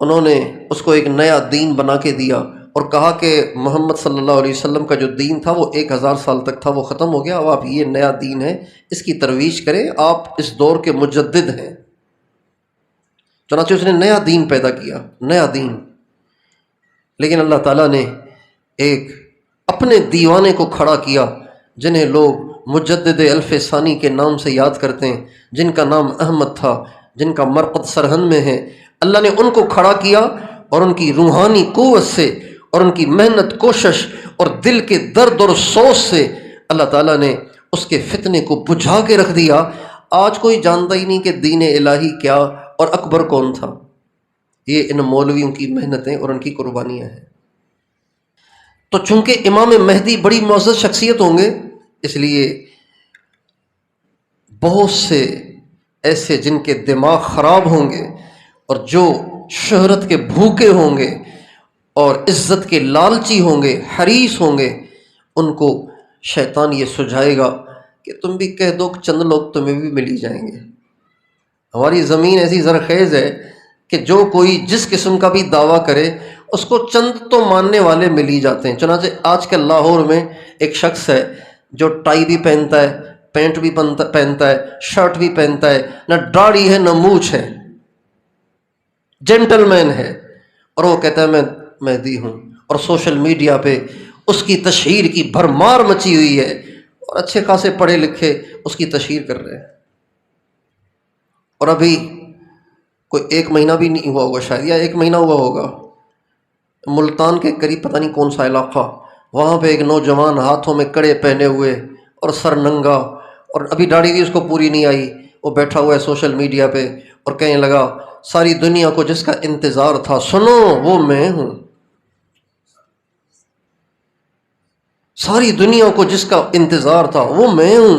انہوں نے اس کو ایک نیا دین بنا کے دیا اور کہا کہ محمد صلی اللہ علیہ وسلم کا جو دین تھا وہ 1000 سال تک تھا، وہ ختم ہو گیا، اب آپ یہ نیا دین ہے اس کی ترویج کریں، آپ اس دور کے مجدد ہیں۔ چنانچہ اس نے نیا دین پیدا کیا، نیا دین۔ لیکن اللہ تعالیٰ نے ایک اپنے دیوانے کو کھڑا کیا جنہیں لوگ مجدد الف ثانی کے نام سے یاد کرتے ہیں، جن کا نام احمد تھا، جن کا مرقد سرہند میں ہے۔ اللہ نے ان کو کھڑا کیا اور ان کی روحانی قوت سے اور ان کی محنت کوشش اور دل کے درد اور سوز سے اللہ تعالیٰ نے اس کے فتنے کو بجھا کے رکھ دیا۔ آج کوئی جانتا ہی نہیں کہ دین الہی کیا اور اکبر کون تھا۔ یہ ان مولویوں کی محنتیں اور ان کی قربانیاں ہیں۔ تو چونکہ امام مہدی بڑی معزز شخصیت ہوں گے، اس لیے بہت سے ایسے جن کے دماغ خراب ہوں گے اور جو شہرت کے بھوکے ہوں گے اور عزت کے لالچی ہوں گے، حریص ہوں گے، ان کو شیطان یہ سجھائے گا کہ تم بھی کہہ دو چند لوگ تمہیں بھی مل ہی جائیں گے۔ ہماری زمین ایسی زرخیز ہے کہ جو کوئی جس قسم کا بھی دعویٰ کرے اس کو چند تو ماننے والے مل ہی جاتے ہیں۔ چنانچہ آج کل لاہور میں ایک شخص ہے جو ٹائی بھی پہنتا ہے، پینٹ بھی پہنتا ہے، شرٹ بھی پہنتا ہے، نہ داڑھی ہے نہ مونچھ ہے، جینٹل مین ہے، اور وہ کہتا ہے میں مہدی ہوں، اور سوشل میڈیا پہ اس کی تشہیر کی بھرمار مچی ہوئی ہے اور اچھے خاصے پڑھے لکھے اس کی تشہیر کر رہے ہیں۔ اور ابھی کوئی 1 مہینہ بھی نہیں ہوا ہوگا شاید، یا 1 مہینہ ہوا ہوگا، ملتان کے قریب پتہ نہیں کون سا علاقہ، وہاں پہ ایک نوجوان ہاتھوں میں کڑے پہنے ہوئے اور سر ننگا، اور ابھی داڑھی بھی اس کو پوری نہیں آئی، وہ بیٹھا ہوا ہے سوشل میڈیا پہ اور کہنے لگا ساری دنیا کو جس کا انتظار تھا سنو وہ میں ہوں، ساری دنیا کو جس کا انتظار تھا وہ میں ہوں۔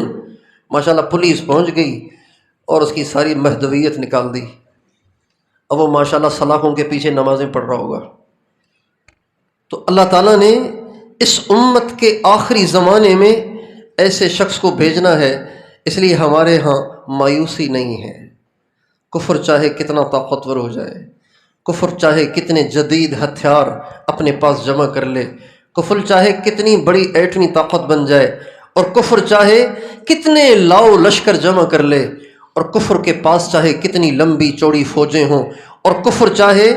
ماشاءاللہ پولیس پہنچ گئی اور اس کی ساری مہدویت نکال دی، اب وہ ماشاءاللہ سلاخوں کے پیچھے نمازیں پڑھ رہا ہوگا۔ تو اللہ تعالیٰ نے اس امت کے آخری زمانے میں ایسے شخص کو بھیجنا ہے، اس لیے ہمارے ہاں مایوسی نہیں ہے۔ کفر چاہے کتنا طاقتور ہو جائے، کفر چاہے کتنے جدید ہتھیار اپنے پاس جمع کر لے، کفر چاہے کتنی بڑی ایٹمی طاقت بن جائے، اور کفر چاہے کتنے لاؤ لشکر جمع کر لے، اور کفر کے پاس چاہے کتنی لمبی چوڑی فوجیں ہوں، اور کفر چاہے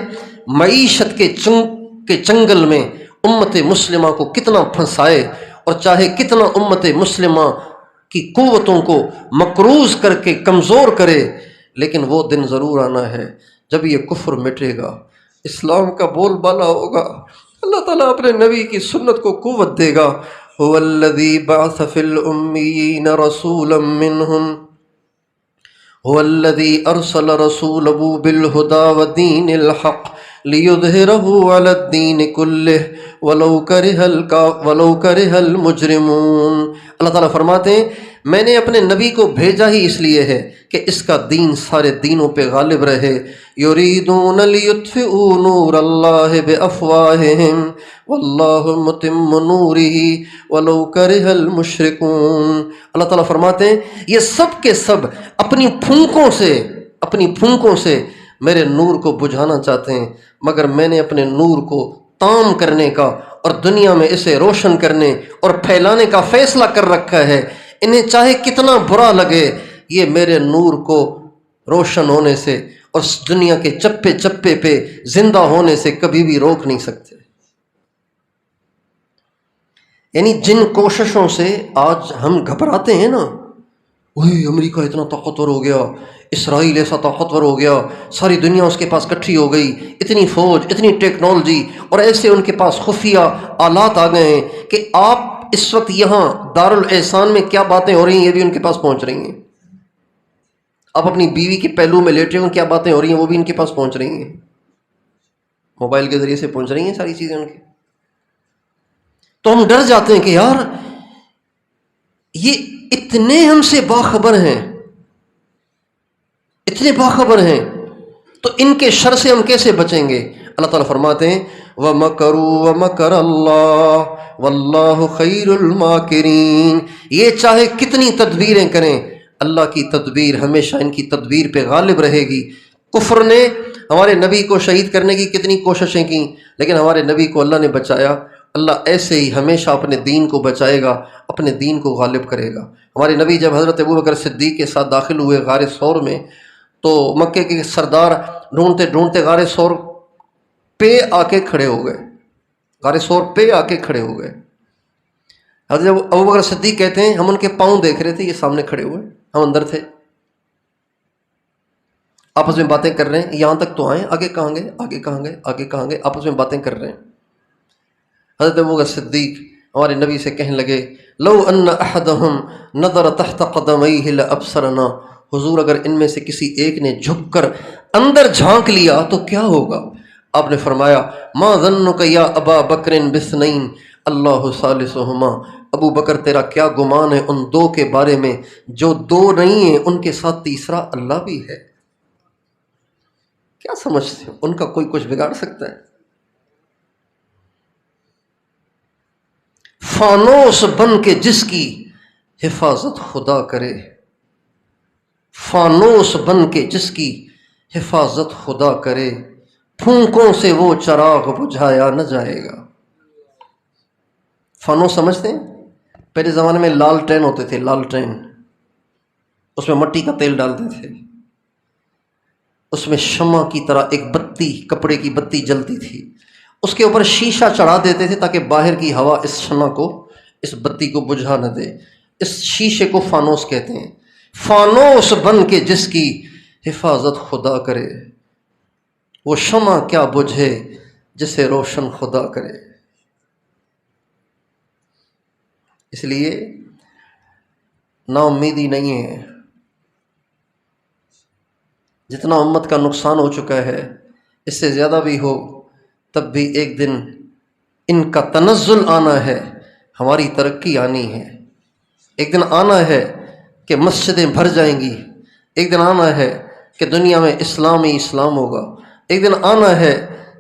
معیشت کے چنگل میں امت مسلمہ کو کتنا پھنسائے، اور چاہے کتنا امت مسلمہ کی قوتوں کو مقروض کر کے کمزور کرے، لیکن وہ دن ضرور آنا ہے جب یہ کفر مٹے گا، اسلام کا بول بالا ہوگا، اللہ تعالیٰ اپنے نبی کی سنت کو قوت دے گا۔ هو الذی بعث فی الامیین رسولا منہم هو الذی ارسل رسوله بالہدی ودین الحق لیظہرہ علی الدین کلہ ولو کرہ المجرمون۔ اللہ تعالیٰ فرماتے ہیں میں نے اپنے نبی کو بھیجا ہی اس لیے ہے کہ اس کا دین سارے دینوں پہ غالب رہے۔ یریدون لیطفئوا نور اللہ بافواہہم واللہ متم نورہ ولو کرہ المشرکون۔ اللہ تعالیٰ فرماتے ہیں یہ سب کے سب اپنی پھونکوں سے میرے نور کو بجھانا چاہتے ہیں، مگر میں نے اپنے نور کو تام کرنے کا اور دنیا میں اسے روشن کرنے اور پھیلانے کا فیصلہ کر رکھا ہے، انہیں چاہے کتنا برا لگے، یہ میرے نور کو روشن ہونے سے اور اس دنیا کے چپے چپے پہ زندہ ہونے سے کبھی بھی روک نہیں سکتے۔ یعنی جن کوششوں سے آج ہم گھبراتے ہیں نا، وہی امریکہ اتنا طاقتور ہو گیا، اسرائیل ایسا طاقتور ہو گیا، ساری دنیا اس کے پاس اکٹھی ہو گئی، اتنی فوج، اتنی ٹیکنالوجی، اور ایسے ان کے پاس خفیہ آلات آ گئے ہیں کہ آپ اس وقت یہاں دارالاحسان میں کیا باتیں ہو رہی ہیں یہ بھی ان کے پاس پہنچ رہی ہیں۔ آپ اپنی بیوی کے پہلو میں لیٹے ہوں، کیا باتیں ہو رہی ہیں وہ بھی ان کے پاس پہنچ رہی ہیں، موبائل کے ذریعے سے پہنچ رہی ہیں ساری چیزیں ان کی۔ تو ہم ڈر جاتے ہیں کہ یار یہ اتنے ہم سے باخبر ہیں، اتنے باخبر ہیں، تو ان کے شر سے ہم کیسے بچیں گے؟ اللہ تعالیٰ فرماتے ہیں وَمَكَرُوا وَمَكَرَ اللَّهُ وَاللَّهُ خَيْرُ الْمَاكِرِينَ، یہ چاہے کتنی تدبیریں کریں، اللہ کی تدبیر ہمیشہ ان کی تدبیر پہ غالب رہے گی۔ کفر نے ہمارے نبی کو شہید کرنے کی کتنی کوششیں کی، لیکن ہمارے نبی کو اللہ نے بچایا۔ اللہ ایسے ہی ہمیشہ اپنے دین کو بچائے گا، اپنے دین کو غالب کرے گا۔ ہمارے نبی جب حضرت ابوبکر صدیق کے ساتھ داخل ہوئے غار ثور میں، تو مکے کے سردار ڈھونڈتے ڈھونڈتے غار ثور پہ آ کے کھڑے ہو گئے، غار ثور پہ آ کے کھڑے ہو گئے۔ حضرت ابوبکر صدیق کہتے ہیں ہم ان کے پاؤں دیکھ رہے تھے، یہ سامنے کھڑے ہوئے، ہم اندر تھے، آپس میں باتیں کر رہے ہیں، یہاں تک تو آئیں، آگے کہاں گئے، آگے کہاں گئے، آگے کہاں گئے، آپس میں باتیں کر رہے ہیں۔ حضرت ابوبکر صدیق ہمارے نبی سے کہنے لگے لو ان احدہم نظر تحت قدمیہ لابصرنا، حضور اگر ان میں سے کسی ایک نے جھک کر اندر جھانک لیا تو کیا ہوگا؟ آپ نے فرمایا ما ظنک یا ابا بکر باثنین اللہ ثالثہما، ابو بکر تیرا کیا گمان ہے ان دو کے بارے میں جو دو نہیں ہیں، ان کے ساتھ تیسرا اللہ بھی ہے۔ کیا سمجھتے ہو ان کا کوئی کچھ بگاڑ سکتا ہے؟ فانوس بن کے جس کی حفاظت خدا کرے، فانوس بن کے جس کی حفاظت خدا کرے، پھونکوں سے وہ چراغ بجھایا نہ جائے گا۔ فانوس سمجھتے ہیں؟ پہلے زمانے میں لالٹین ہوتے تھے، لالٹین، اس میں مٹی کا تیل ڈالتے تھے، اس میں شمع کی طرح ایک بتی، کپڑے کی بتی جلتی تھی، اس کے اوپر شیشہ چڑھا دیتے تھے تاکہ باہر کی ہوا اس شمع کو، اس بتی کو بجھا نہ دے۔ اس شیشے کو فانوس کہتے ہیں۔ فانوس بن کے جس کی حفاظت خدا کرے، وہ شمع کیا بجھے جسے روشن خدا کرے۔ اس لیے نا امیدی نہیں ہے، جتنا امت کا نقصان ہو چکا ہے اس سے زیادہ بھی ہو، تب بھی ایک دن ان کا تنزل آنا ہے، ہماری ترقی آنی ہے۔ ایک دن آنا ہے کہ مسجدیں بھر جائیں گی، ایک دن آنا ہے کہ دنیا میں اسلام ہی اسلام ہوگا، ایک دن آنا ہے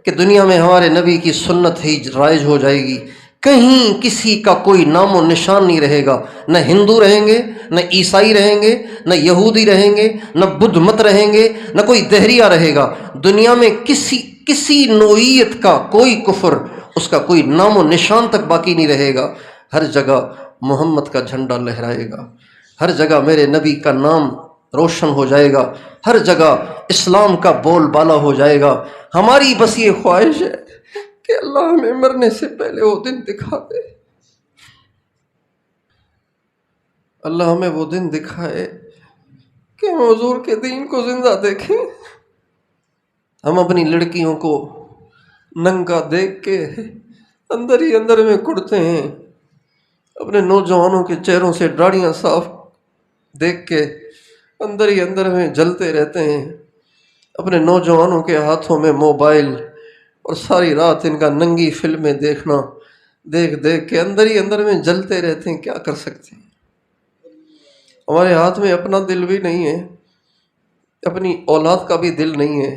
کہ دنیا میں ہمارے نبی کی سنت ہی رائج ہو جائے گی، کہیں کسی کا کوئی نام و نشان نہیں رہے گا، نہ ہندو رہیں گے، نہ عیسائی رہیں گے، نہ یہودی رہیں گے، نہ بدھ مت رہیں گے، نہ کوئی دہریہ رہے گا۔ دنیا میں کسی نوعیت کا کوئی کفر، اس کا کوئی نام و نشان تک باقی نہیں رہے گا۔ ہر جگہ محمد کا جھنڈا لہرائے گا، ہر جگہ میرے نبی کا نام روشن ہو جائے گا، ہر جگہ اسلام کا بول بالا ہو جائے گا۔ ہماری بس یہ خواہش ہے کہ اللہ ہمیں مرنے سے پہلے وہ دن دکھا دے، اللہ ہمیں وہ دن دکھائے کہ ہم حضور کے دین کو زندہ دیکھیں۔ ہم اپنی لڑکیوں کو ننگا دیکھ کے اندر ہی اندر میں کڑتے ہیں، اپنے نوجوانوں کے چہروں سے داڑیاں صاف دیکھ کے اندر ہی اندر میں جلتے رہتے ہیں، اپنے نوجوانوں کے ہاتھوں میں موبائل اور ساری رات ان کا ننگی فلمیں دیکھنا دیکھ دیکھ کے اندر ہی اندر میں جلتے رہتے ہیں۔ کیا کر سکتے ہیں؟ ہمارے ہاتھ میں اپنا دل بھی نہیں ہے، اپنی اولاد کا بھی دل نہیں ہے،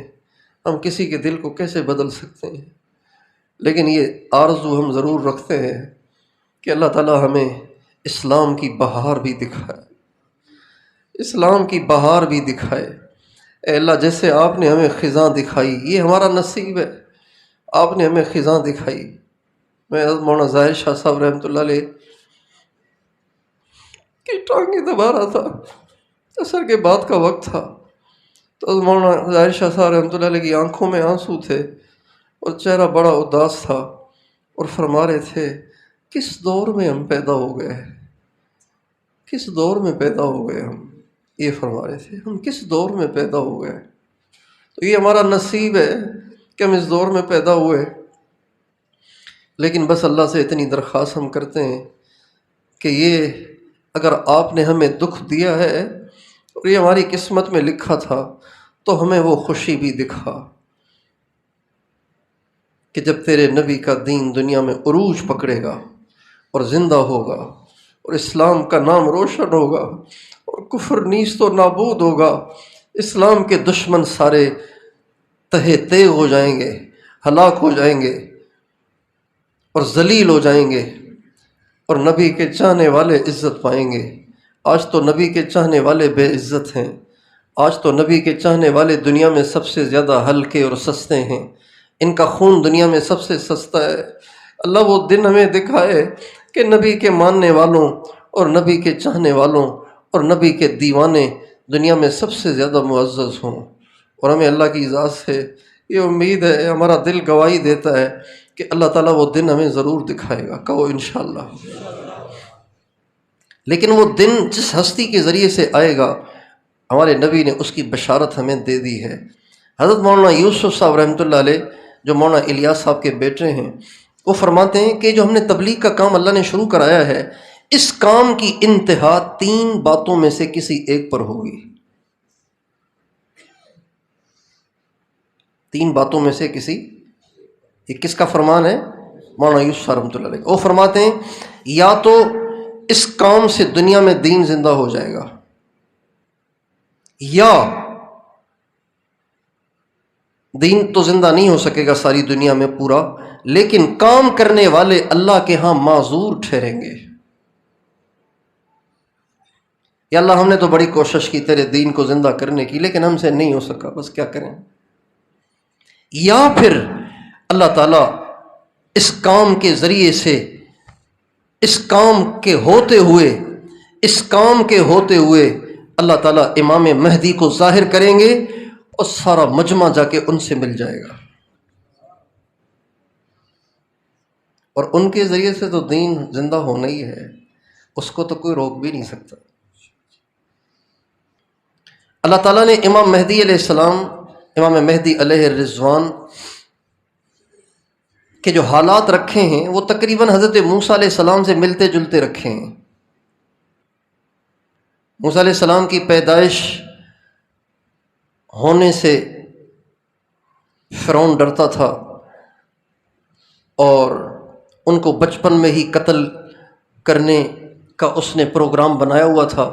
ہم کسی کے دل کو کیسے بدل سکتے ہیں؟ لیکن یہ آرزو ہم ضرور رکھتے ہیں کہ اللہ تعالیٰ ہمیں اسلام کی بہار بھی دکھائے، اسلام کی بہار بھی دکھائے۔ اے اللہ، جیسے آپ نے ہمیں خزاں دکھائی، یہ ہمارا نصیب ہے، آپ نے ہمیں خزاں دکھائی۔ میں مولانا ظاہر شاہ صاحب رحمۃ اللہ علیہ کی ٹانگیں دبا رہا تھا، عصر کے بعد کا وقت تھا، تو مولانا ظاہر شاہ صاحب رحمۃ اللہ علیہ کی آنکھوں میں آنسو تھے اور چہرہ بڑا اداس تھا، اور فرما رہے تھے کس دور میں ہم پیدا ہو گئے ہیں، کس دور میں پیدا ہو گئے ہم، یہ فرما رہے تھے ہم کس دور میں پیدا ہو گئے۔ تو یہ ہمارا نصیب ہے کہ ہم اس دور میں پیدا ہوئے، لیکن بس اللہ سے اتنی درخواست ہم کرتے ہیں کہ یہ اگر آپ نے ہمیں دکھ دیا ہے اور یہ ہماری قسمت میں لکھا تھا تو ہمیں وہ خوشی بھی دکھا کہ جب تیرے نبی کا دین دنیا میں عروج پکڑے گا اور زندہ ہوگا اور اسلام کا نام روشن ہوگا اور کفر نیست و نابود ہوگا، اسلام کے دشمن سارے تہے تیغ ہو جائیں گے، ہلاک ہو جائیں گے اور ذلیل ہو جائیں گے، اور نبی کے چاہنے والے عزت پائیں گے۔ آج تو نبی کے چاہنے والے بے عزت ہیں، آج تو نبی کے چاہنے والے دنیا میں سب سے زیادہ ہلکے اور سستے ہیں، ان کا خون دنیا میں سب سے سستا ہے۔ اللہ وہ دن ہمیں دکھائے کہ نبی کے ماننے والوں اور نبی کے چاہنے والوں اور نبی کے دیوانے دنیا میں سب سے زیادہ معزز ہوں، اور ہمیں اللہ کی اجازت سے یہ امید ہے، ہمارا دل گواہی دیتا ہے کہ اللہ تعالیٰ وہ دن ہمیں ضرور دکھائے گا، کہو انشاءاللہ۔ لیکن وہ دن جس ہستی کے ذریعے سے آئے گا، ہمارے نبی نے اس کی بشارت ہمیں دے دی ہے۔ حضرت مولانا یوسف صاحب رحمۃ اللہ علیہ جو مولانا الیاس صاحب کے بیٹے ہیں، وہ فرماتے ہیں کہ جو ہم نے تبلیغ کا کام اللہ نے شروع کرایا ہے، اس کام کی انتہا 3 باتوں میں سے کسی ایک پر ہوگی۔ 3 باتوں میں سے کسی، یہ کس کا فرمان ہے؟ مولانا یوسف رحمۃ اللہ علیہ۔ وہ فرماتے ہیں یا تو اس کام سے دنیا میں دین زندہ ہو جائے گا، یا دین تو زندہ نہیں ہو سکے گا ساری دنیا میں پورا، لیکن کام کرنے والے اللہ کے ہاں معذور ٹھہریں گے۔ یا اللہ ہم نے تو بڑی کوشش کی تیرے دین کو زندہ کرنے کی، لیکن ہم سے نہیں ہو سکا، بس کیا کریں۔ یا پھر اللہ تعالیٰ اس کام کے ذریعے سے، اس کام کے ہوتے ہوئے اللہ تعالیٰ امام مہدی کو ظاہر کریں گے اور سارا مجمع جا کے ان سے مل جائے گا، اور ان کے ذریعے سے تو دین زندہ ہونا ہی ہے، اس کو تو کوئی روک بھی نہیں سکتا۔ اللہ تعالیٰ نے امام مہدی علیہ السلام، امام مہدی علیہ الرضوان کے جو حالات رکھے ہیں وہ تقریباً حضرت موسیٰ علیہ السلام سے ملتے جلتے رکھے ہیں۔ موسیٰ علیہ السلام کی پیدائش ہونے سے فرعون ڈرتا تھا اور ان کو بچپن میں ہی قتل کرنے کا اس نے پروگرام بنایا ہوا تھا،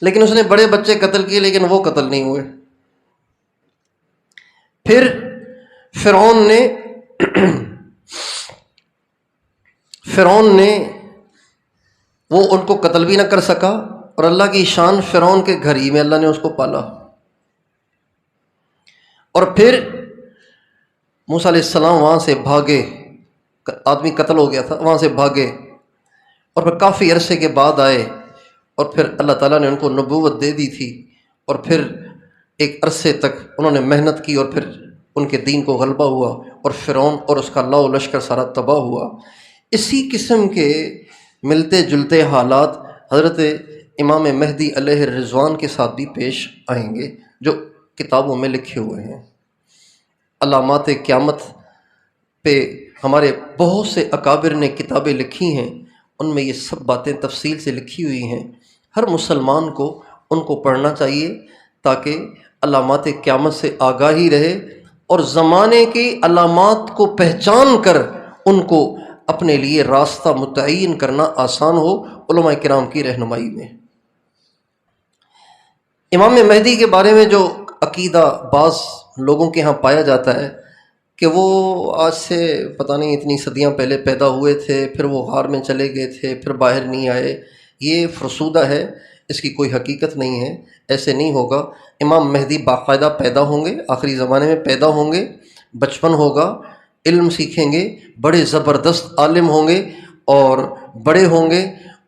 لیکن اس نے بڑے بچے قتل کیے لیکن وہ قتل نہیں ہوئے۔ پھر فرعون نے وہ ان کو قتل بھی نہ کر سکا، اور اللہ کی شان فرعون کے گھر ہی میں اللہ نے اس کو پالا۔ اور پھر موسیٰ علیہ السلام وہاں سے بھاگے، آدمی قتل ہو گیا تھا، وہاں سے بھاگے اور پھر کافی عرصے کے بعد آئے، اور پھر اللہ تعالیٰ نے ان کو نبوت دے دی تھی، اور پھر ایک عرصے تک انہوں نے محنت کی اور پھر ان کے دین کو غلبہ ہوا، اور فرعون اور اس کا لاؤ و لشکر سارا تباہ ہوا۔ اسی قسم کے ملتے جلتے حالات حضرت امام مہدی علیہ الرضوان کے ساتھ بھی پیش آئیں گے، جو کتابوں میں لکھے ہوئے ہیں۔ علامات قیامت پہ ہمارے بہت سے اکابر نے کتابیں لکھی ہیں، ان میں یہ سب باتیں تفصیل سے لکھی ہوئی ہیں۔ ہر مسلمان کو ان کو پڑھنا چاہیے تاکہ علامات قیامت سے آگاہی رہے، اور زمانے کی علامات کو پہچان کر ان کو اپنے لیے راستہ متعین کرنا آسان ہو علماء کرام کی رہنمائی میں۔ امام مہدی کے بارے میں جو عقیدہ بعض لوگوں کے ہاں پایا جاتا ہے کہ وہ آج سے پتہ نہیں اتنی صدیاں پہلے پیدا ہوئے تھے، پھر وہ غار میں چلے گئے تھے، پھر باہر نہیں آئے، یہ فرسودہ ہے، اس کی کوئی حقیقت نہیں ہے، ایسے نہیں ہوگا۔ امام مہدی باقاعدہ پیدا ہوں گے، آخری زمانے میں پیدا ہوں گے، بچپن ہوگا، علم سیکھیں گے، بڑے زبردست عالم ہوں گے اور بڑے ہوں گے،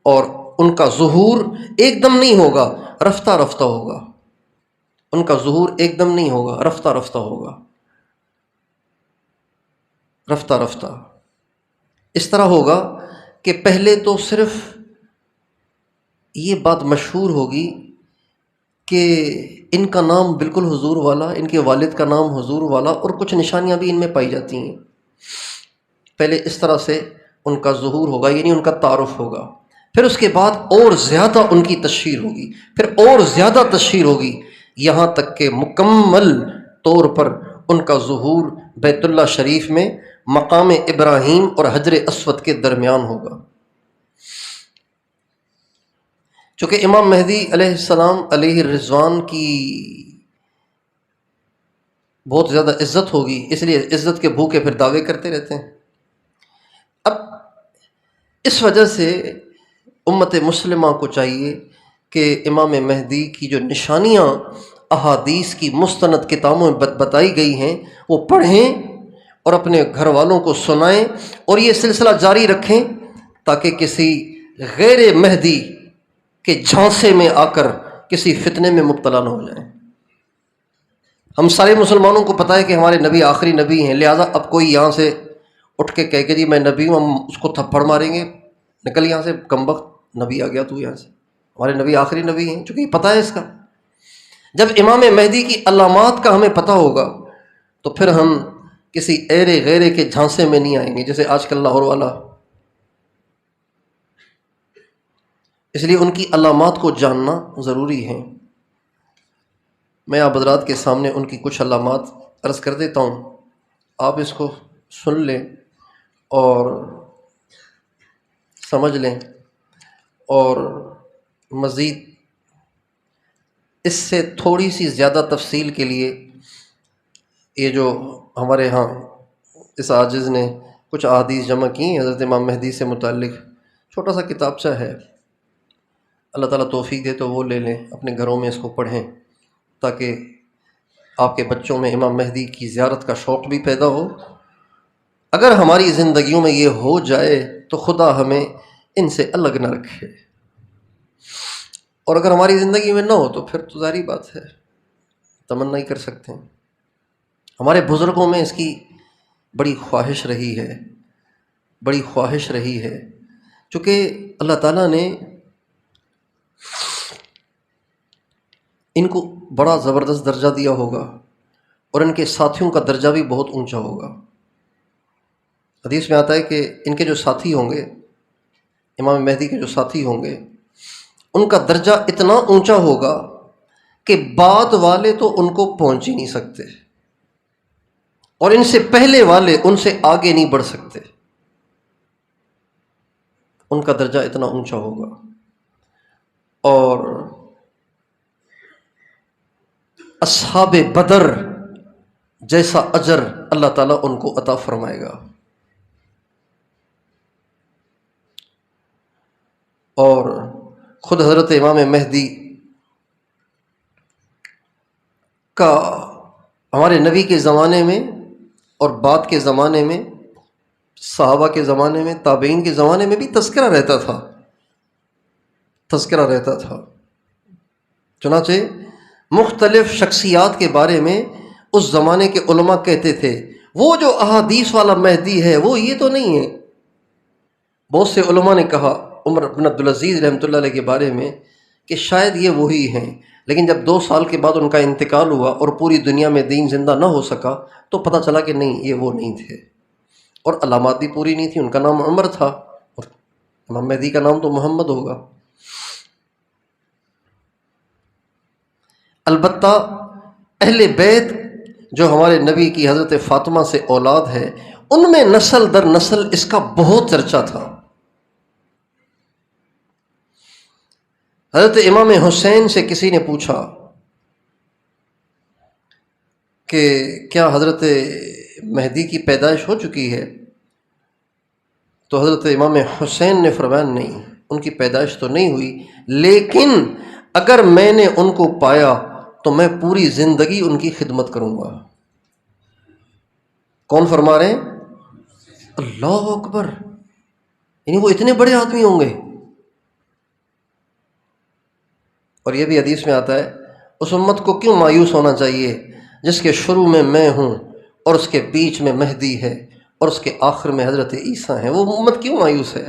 اور ان کا ظہور ایک دم نہیں ہوگا، رفتہ رفتہ ہوگا. ان کا ظہور ایک دم نہیں ہوگا، رفتہ رفتہ ہوگا، رفتہ رفتہ. اس طرح ہوگا کہ پہلے تو صرف یہ بات مشہور ہوگی کہ ان کا نام بالکل حضور والا، ان کے والد کا نام حضور والا، اور کچھ نشانیاں بھی ان میں پائی جاتی ہیں. پہلے اس طرح سے ان کا ظہور ہوگا، یعنی ان کا تعارف ہوگا. پھر اس کے بعد اور زیادہ ان کی تشہیر ہوگی، پھر اور زیادہ تشہیر ہوگی، یہاں تک کہ مکمل طور پر ان کا ظہور بیت اللہ شریف میں مقام ابراہیم اور حجر اسود کے درمیان ہوگا. چونکہ امام مہدی علیہ السلام علیہ الرضوان کی بہت زیادہ عزت ہوگی، اس لیے عزت کے بھوکے پھر دعوے کرتے رہتے ہیں. اب اس وجہ سے امت مسلمہ کو چاہیے کہ امام مہدی کی جو نشانیاں احادیث کی مستند کتابوں میں بتائی گئی ہیں وہ پڑھیں اور اپنے گھر والوں کو سنائیں، اور یہ سلسلہ جاری رکھیں تاکہ کسی غیر مہدی کے جھانسے میں آ کر کسی فتنے میں مبتلا نہ ہو جائیں. ہم سارے مسلمانوں کو پتہ ہے کہ ہمارے نبی آخری نبی ہیں، لہٰذا اب کوئی یہاں سے اٹھ کے کہہ کے جی میں نبی ہوں، ہم اس کو تھپڑ ماریں گے، نکل یہاں سے کمبخت، نبی آ گیا تو یہاں سے. ہمارے نبی آخری نبی ہیں، چونکہ یہ پتہ ہے اس کا. جب امام مہدی کی علامات کا ہمیں پتہ ہوگا تو پھر ہم کسی ایرے غیرے کے جھانسے میں نہیں آئیں گے، جیسے آج کل لاہور والا. اس لیے ان کی علامات کو جاننا ضروری ہے. میں آپ حضرات کے سامنے ان کی کچھ علامات عرض کر دیتا ہوں، آپ اس کو سن لیں اور سمجھ لیں، اور مزید اس سے تھوڑی سی زیادہ تفصیل کے لیے یہ جو ہمارے ہاں اس عاجز نے کچھ احادیث جمع کی ہیں حضرت امام مہدی سے متعلق، چھوٹا سا کتابچہ ہے، اللہ تعالیٰ توفیق دے تو وہ لے لیں، اپنے گھروں میں اس کو پڑھیں تاکہ آپ کے بچوں میں امام مہدی کی زیارت کا شوق بھی پیدا ہو. اگر ہماری زندگیوں میں یہ ہو جائے تو خدا ہمیں ان سے الگ نہ رکھے، اور اگر ہماری زندگی میں نہ ہو تو پھر تو ظاہری بات ہے تمنا ہی کر سکتے ہیں. ہمارے بزرگوں میں اس کی بڑی خواہش رہی ہے، بڑی خواہش رہی ہے، چونکہ اللہ تعالیٰ نے ان کو بڑا زبردست درجہ دیا ہوگا اور ان کے ساتھیوں کا درجہ بھی بہت اونچا ہوگا. حدیث میں آتا ہے کہ ان کے جو ساتھی ہوں گے، امام مہدی کے جو ساتھی ہوں گے، ان کا درجہ اتنا اونچا ہوگا کہ بعد والے تو ان کو پہنچ ہی نہیں سکتے، اور ان سے پہلے والے ان سے آگے نہیں بڑھ سکتے. ان کا درجہ اتنا اونچا ہوگا، اور اصحاب بدر جیسا اجر اللہ تعالیٰ ان کو عطا فرمائے گا. اور خود حضرت امام مہدی کا ہمارے نبی کے زمانے میں اور بعد کے زمانے میں، صحابہ کے زمانے میں، تابعین کے زمانے میں بھی تذکرہ رہتا تھا، تذکرہ رہتا تھا. چنانچہ مختلف شخصیات کے بارے میں اس زمانے کے علماء کہتے تھے وہ جو احادیث والا مہدی ہے وہ یہ تو نہیں ہے. بہت سے علماء نے کہا عمر بن عبدالعزیز رحمۃ اللہ علیہ کے بارے میں کہ شاید یہ وہی ہیں، لیکن جب 2 سال کے بعد ان کا انتقال ہوا اور پوری دنیا میں دین زندہ نہ ہو سکا تو پتہ چلا کہ نہیں، یہ وہ نہیں تھے، اور علامات بھی پوری نہیں تھی. ان کا نام عمر تھا اور امام مہدی کا نام تو محمد ہوگا. البتہ اہل بیت جو ہمارے نبی کی حضرت فاطمہ سے اولاد ہے، ان میں نسل در نسل اس کا بہت چرچا تھا. حضرت امام حسین سے کسی نے پوچھا کہ کیا حضرت مہدی کی پیدائش ہو چکی ہے؟ تو حضرت امام حسین نے فرمایا نہیں، ان کی پیدائش تو نہیں ہوئی، لیکن اگر میں نے ان کو پایا تو میں پوری زندگی ان کی خدمت کروں گا. کون فرما رہے ہیں؟ اللہ اکبر! یعنی وہ اتنے بڑے آدمی ہوں گے. اور یہ بھی حدیث میں آتا ہے اس امت کو کیوں مایوس ہونا چاہیے جس کے شروع میں ہوں اور اس کے بیچ میں مہدی ہے اور اس کے آخر میں حضرت عیسیٰ ہیں، وہ امت کیوں مایوس ہے؟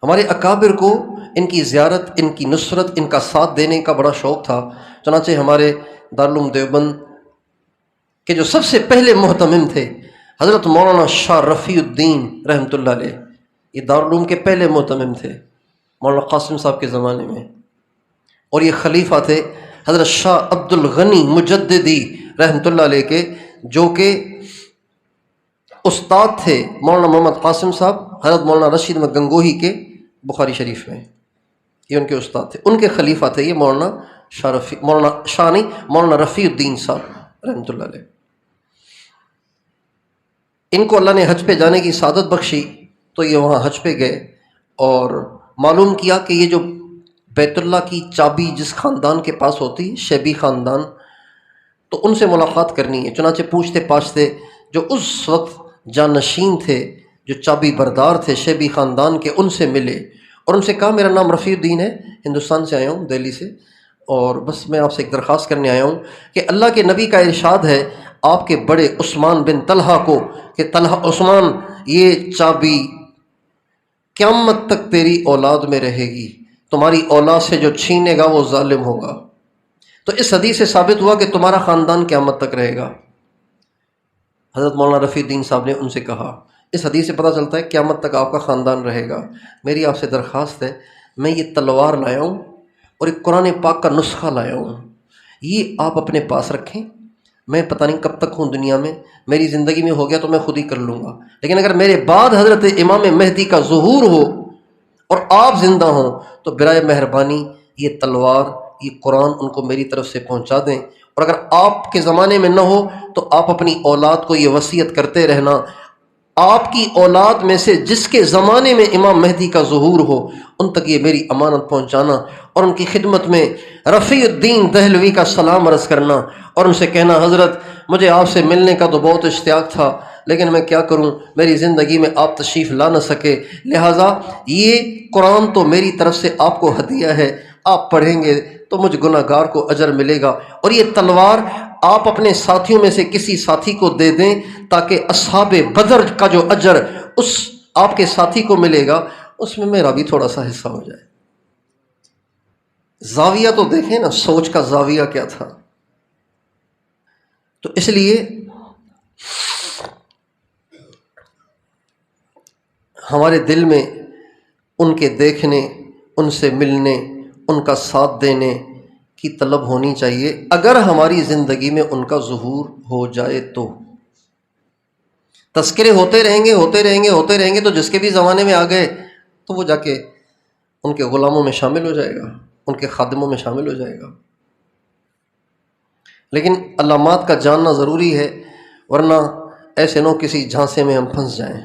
ہمارے اکابر کو ان کی زیارت، ان کی نصرت، ان کا ساتھ دینے کا بڑا شوق تھا۔ چنانچہ ہمارے دارالعلوم دیوبند کے جو سب سے پہلے محتمم تھے حضرت مولانا شاہ رفیع الدین رحمۃ اللہ علیہ، یہ دارالعلوم کے پہلے محتمم تھے مولانا قاسم صاحب کے زمانے میں، اور یہ خلیفہ تھے حضرت شاہ عبد الغنی مجددی رحمۃ اللہ علیہ کے، جو کہ استاد تھے مولانا محمد قاسم صاحب حضرت مولانا رشید احمد گنگوہی کے بخاری شریف میں، یہ ان کے استاد تھے، ان کے خلیفہ تھے یہ مولانا رفیع الدین صاحب رحمۃ اللہ علیہ۔ ان کو اللہ نے حج پہ جانے کی سعادت بخشی تو یہ وہاں حج پہ گئے اور معلوم کیا کہ یہ جو بیت اللہ کی چابی جس خاندان کے پاس ہوتی، شیبی خاندان، تو ان سے ملاقات کرنی ہے۔ چنانچہ پوچھتے پاچھتے جو اس وقت جانشین تھے، جو چابی بردار تھے شیبی خاندان کے، ان سے ملے اور ان سے کہا میرا نام رفیع الدین ہے، ہندوستان سے آیا ہوں، دہلی سے، اور بس میں آپ سے ایک درخواست کرنے آیا ہوں کہ اللہ کے نبی کا ارشاد ہے آپ کے بڑے عثمان بن طلحہ کو کہ طلحہ عثمان یہ چابی قیامت تک تیری اولاد میں رہے گی، تمہاری اولاد سے جو چھینے گا وہ ظالم ہوگا۔ تو اس حدیث سے ثابت ہوا کہ تمہارا خاندان قیامت تک رہے گا۔ حضرت مولانا رفیع الدین صاحب نے ان سے کہا، اس حدیث سے پتہ چلتا ہے قیامت تک آپ کا خاندان رہے گا۔ میری آپ سے درخواست ہے، میں یہ تلوار لایا ہوں اور ایک قرآن پاک کا نسخہ لایا ہوں، یہ آپ اپنے پاس رکھیں، میں پتہ نہیں کب تک ہوں دنیا میں، میری زندگی میں ہو گیا تو میں خود ہی کر لوں گا، لیکن اگر میرے بعد حضرت امام مہدی کا ظہور ہو اور آپ زندہ ہوں تو برائے مہربانی یہ تلوار، یہ قرآن ان کو میری طرف سے پہنچا دیں، اور اگر آپ کے زمانے میں نہ ہو تو آپ اپنی اولاد کو یہ وصیت کرتے رہنا، آپ کی اولاد میں سے جس کے زمانے میں امام مہدی کا ظہور ہو ان تک یہ میری امانت پہنچانا، اور ان کی خدمت میں رفیع الدین دہلوی کا سلام عرض کرنا اور ان سے کہنا حضرت مجھے آپ سے ملنے کا تو بہت اشتیاق تھا لیکن میں کیا کروں، میری زندگی میں آپ تشریف لا نہ سکے، لہٰذا یہ قرآن تو میری طرف سے آپ کو ہدیہ ہے، آپ پڑھیں گے تو مجھ گناہ گار کو اجر ملے گا، اور یہ تلوار آپ اپنے ساتھیوں میں سے کسی ساتھی کو دے دیں تاکہ اصحاب بدر کا جو اجر اس آپ کے ساتھی کو ملے گا اس میں میرا بھی تھوڑا سا حصہ ہو جائے۔ زاویہ تو دیکھیں نا، سوچ کا زاویہ کیا تھا۔ تو اس لیے ہمارے دل میں ان کے دیکھنے، ان سے ملنے، ان کا ساتھ دینے کی طلب ہونی چاہیے، اگر ہماری زندگی میں ان کا ظہور ہو جائے تو۔ تذکرے ہوتے رہیں گے تو جس کے بھی زمانے میں آ گئے تو وہ جا کے ان کے غلاموں میں شامل ہو جائے گا، ان کے خادموں میں شامل ہو جائے گا۔ لیکن علامات کا جاننا ضروری ہے، ورنہ ایسے نہ کسی جھانسے میں ہم پھنس جائیں۔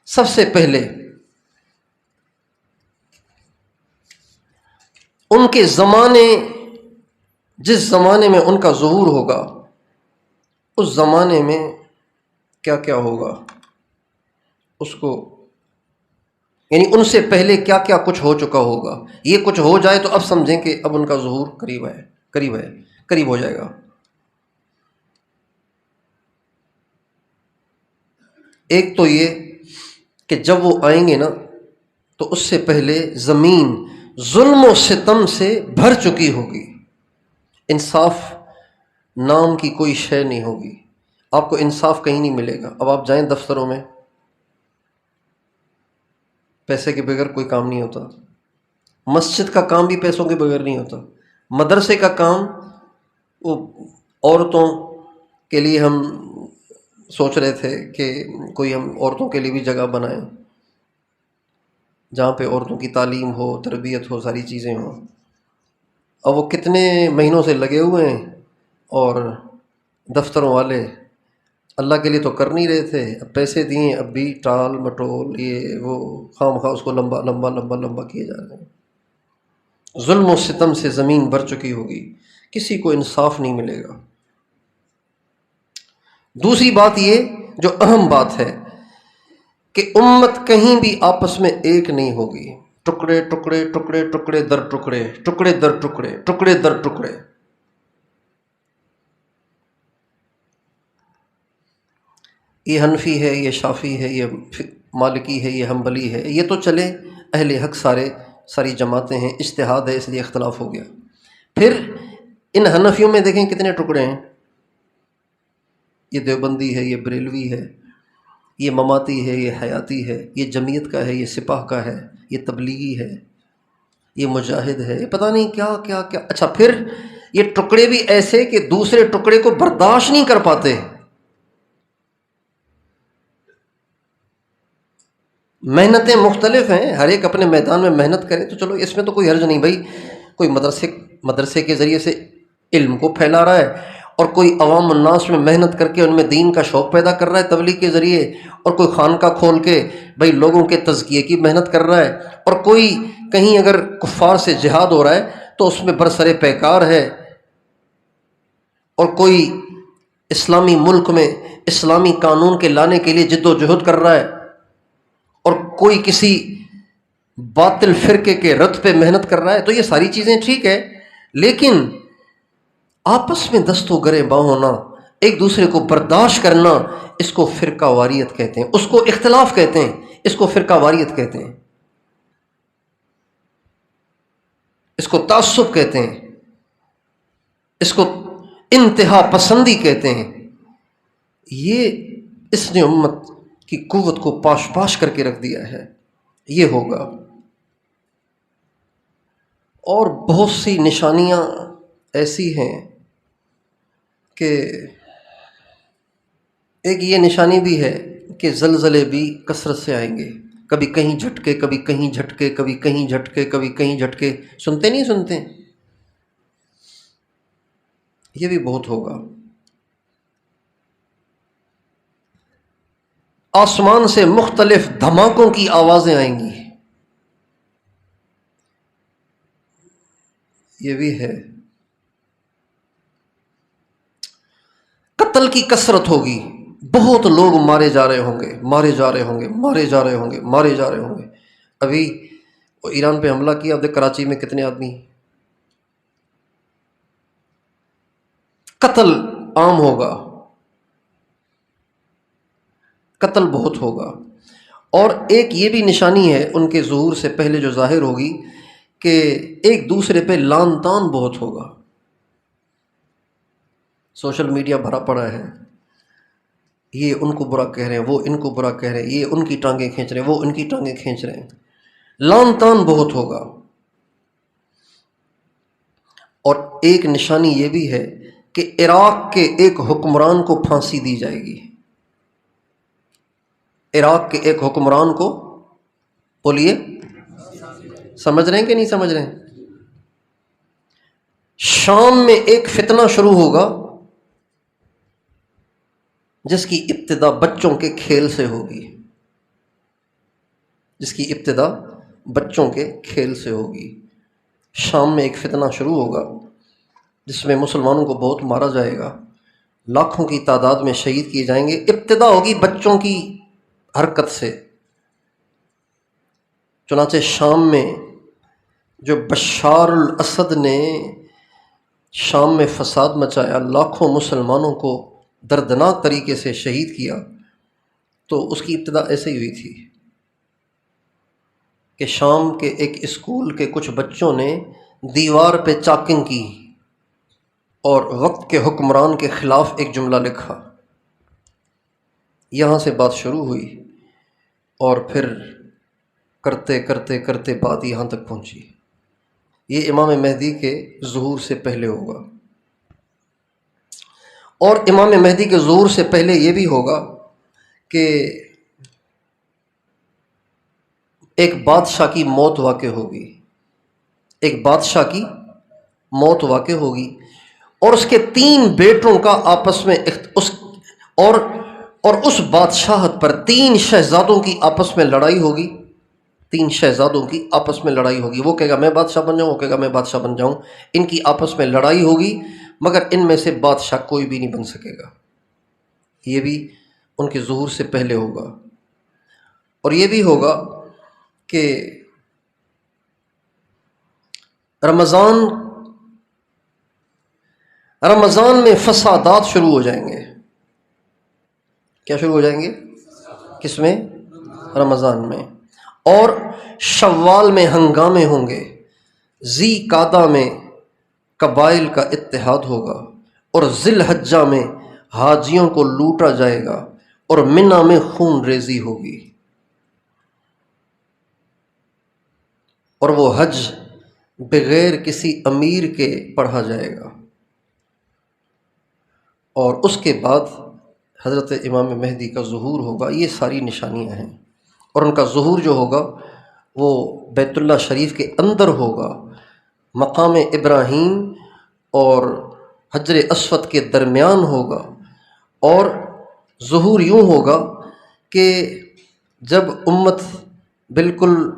سب سے پہلے ان کے زمانے، جس زمانے میں ان کا ظہور ہوگا اس زمانے میں کیا کیا ہوگا، اس کو یعنی ان سے پہلے کیا کیا کچھ ہو چکا ہوگا، یہ کچھ ہو جائے تو اب سمجھیں کہ اب ان کا ظہور قریب ہو جائے گا۔ ایک تو یہ کہ جب وہ آئیں گے نا تو اس سے پہلے زمین ظلم و ستم سے بھر چکی ہوگی، انصاف نام کی کوئی شے نہیں ہوگی، آپ کو انصاف کہیں نہیں ملے گا۔ اب آپ جائیں دفتروں میں، پیسے کے بغیر کوئی کام نہیں ہوتا، مسجد کا کام بھی پیسوں کے بغیر نہیں ہوتا، مدرسے کا کام وہ عورتوں کے لیے ہم سوچ رہے تھے کہ کوئی ہم عورتوں کے لیے بھی جگہ بنائیں جہاں پہ عورتوں کی تعلیم ہو، تربیت ہو، ساری چیزیں ہوں۔ اب وہ کتنے مہینوں سے لگے ہوئے ہیں اور دفتروں والے اللہ کے لیے تو کر نہیں رہے تھے، اب پیسے دیے اب بھی ٹال مٹول یہ وہ خام خواہ اس کو لمبا لمبا لمبا لمبا کیے جا رہے ہیں۔ ظلم و ستم سے زمین بھر چکی ہوگی، کسی کو انصاف نہیں ملے گا۔ دوسری بات یہ جو اہم بات ہے کہ امت کہیں بھی آپس میں ایک نہیں ہوگی، ٹکڑے ٹکڑے ٹکڑے ٹکڑے در ٹکڑے، ٹکڑے در ٹکڑے، ٹکڑے در ٹکڑے۔ یہ حنفی ہے، یہ شافی ہے، یہ مالکی ہے، یہ حنبلی ہے، یہ تو چلے اہل حق ساری جماعتیں ہیں، اجتہاد ہے اس لیے اختلاف ہو گیا۔ پھر ان حنفیوں میں دیکھیں کتنے ٹکڑے ہیں، یہ دیوبندی ہے، یہ بریلوی ہے، یہ مماتی ہے، یہ حیاتی ہے، یہ جمیعت کا ہے، یہ سپاہ کا ہے، یہ تبلیغی ہے، یہ مجاہد ہے، یہ پتہ نہیں کیا کیا کیا۔ اچھا پھر یہ ٹکڑے بھی ایسے کہ دوسرے ٹکڑے کو برداشت نہیں کر پاتے، محنتیں مختلف ہیں، ہر ایک اپنے میدان میں محنت کرے تو چلو اس میں تو کوئی حرج نہیں بھائی، کوئی مدرسے کے ذریعے سے علم کو پھیلا رہا ہے، اور کوئی عوام الناس میں محنت کر کے ان میں دین کا شوق پیدا کر رہا ہے تبلیغ کے ذریعے، اور کوئی خانقاہ کھول کے بھائی لوگوں کے تزکیے کی محنت کر رہا ہے، اور کوئی کہیں اگر کفار سے جہاد ہو رہا ہے تو اس میں برسر پیکار ہے، اور کوئی اسلامی ملک میں اسلامی قانون کے لانے کے لیے جد و جہد کر رہا ہے، اور کوئی کسی باطل فرقے کے رد پہ محنت کر رہا ہے، تو یہ ساری چیزیں ٹھیک ہے، لیکن آپس میں دست و گرے باں ہونا، ایک دوسرے کو برداشت کرنا، اس کو فرقہ واریت کہتے ہیں، اس کو اختلاف کہتے ہیں، اس کو فرقہ واریت کہتے ہیں، اس کو تعصب کہتے ہیں، اس کو انتہا پسندی کہتے ہیں۔ یہ اس نے امت کی قوت کو پاش پاش کر کے رکھ دیا ہے، یہ ہوگا۔ اور بہت سی نشانیاں ایسی ہیں کہ ایک یہ نشانی بھی ہے کہ زلزلے بھی کثرت سے آئیں گے، کبھی کہیں جھٹکے، کبھی کہیں جھٹکے، کبھی کہیں جھٹکے، کبھی کہیں جھٹکے، سنتے نہیں سنتے، یہ بھی بہت ہوگا۔ آسمان سے مختلف دھماکوں کی آوازیں آئیں گی، یہ بھی ہے۔ قتل کی کثرت ہوگی، بہت لوگ مارے جا رہے ہوں گے، مارے جا رہے ہوں گے، مارے جا رہے ہوں گے، مارے جا رہے ہوں گے۔ ابھی وہ ایران پہ حملہ کیا، اب دیکھ کراچی میں کتنے آدمی، قتل عام ہوگا، قتل بہت ہوگا۔ اور ایک یہ بھی نشانی ہے ان کے ظہور سے پہلے جو ظاہر ہوگی کہ ایک دوسرے پہ لعن طعن بہت ہوگا۔ سوشل میڈیا بھرا پڑا ہے، یہ ان کو برا کہہ رہے ہیں، وہ ان کو برا کہہ رہے ہیں، یہ ان کی ٹانگیں کھینچ رہے ہیں، وہ ان کی ٹانگیں کھینچ رہے ہیں، لعن طعن بہت ہوگا۔ اور ایک نشانی یہ بھی ہے کہ عراق کے ایک حکمران کو پھانسی دی جائے گی، عراق کے ایک حکمران کو، بولیے سمجھ رہے ہیں کہ نہیں سمجھ رہے ہیں؟ شام میں ایک فتنہ شروع ہوگا جس کی ابتدا بچوں کے کھیل سے ہوگی، جس کی ابتدا بچوں کے کھیل سے ہوگی۔ شام میں ایک فتنہ شروع ہوگا جس میں مسلمانوں کو بہت مارا جائے گا، لاکھوں کی تعداد میں شہید کیے جائیں گے، ابتدا ہوگی بچوں کی حرکت سے۔ چنانچہ شام میں جو بشار الاسد نے شام میں فساد مچایا، لاکھوں مسلمانوں کو دردناک طریقے سے شہید کیا، تو اس کی ابتدا ایسے ہی ہوئی تھی کہ شام کے ایک اسکول کے کچھ بچوں نے دیوار پہ چاکنگ کی اور وقت کے حکمران کے خلاف ایک جملہ لکھا، یہاں سے بات شروع ہوئی، اور پھر کرتے کرتے کرتے بات یہاں تک پہنچی۔ یہ امام مہدی کے ظہور سے پہلے ہوگا، اور امام مہدی کے ظہور سے پہلے یہ بھی ہوگا کہ ایک بادشاہ کی موت واقع ہوگی، ایک بادشاہ کی موت واقع ہوگی، اور اس کے 3 بیٹوں کا آپس میں اور اس بادشاہت پر 3 شہزادوں کی آپس میں لڑائی ہوگی، 3 شہزادوں کی آپس میں لڑائی ہوگی، وہ کہے گا میں بادشاہ بن جاؤں، وہ کہے گا میں بادشاہ بن جاؤں، ان کی آپس میں لڑائی ہوگی، مگر ان میں سے بادشاہ کوئی بھی نہیں بن سکے گا۔ یہ بھی ان کے ظہور سے پہلے ہوگا۔ اور یہ بھی ہوگا کہ رمضان میں فسادات شروع ہو جائیں گے۔ کیا شروع ہو جائیں گے؟ کس میں؟ رمضان میں۔ اور شوال میں ہنگامے ہوں گے، ذی قعدہ میں قبائل کا اتحاد ہوگا، اور ذی الحجہ میں حاجیوں کو لوٹا جائے گا، اور منی میں خون ریزی ہوگی، اور وہ حج بغیر کسی امیر کے پڑھا جائے گا۔ اور اس کے بعد حضرت امام مہدی کا ظہور ہوگا۔ یہ ساری نشانیاں ہیں، اور ان کا ظہور جو ہوگا وہ بیت اللہ شریف کے اندر ہوگا، مقام ابراہیم اور حجر اسود کے درمیان ہوگا۔ اور ظہور یوں ہوگا کہ جب امت بالکل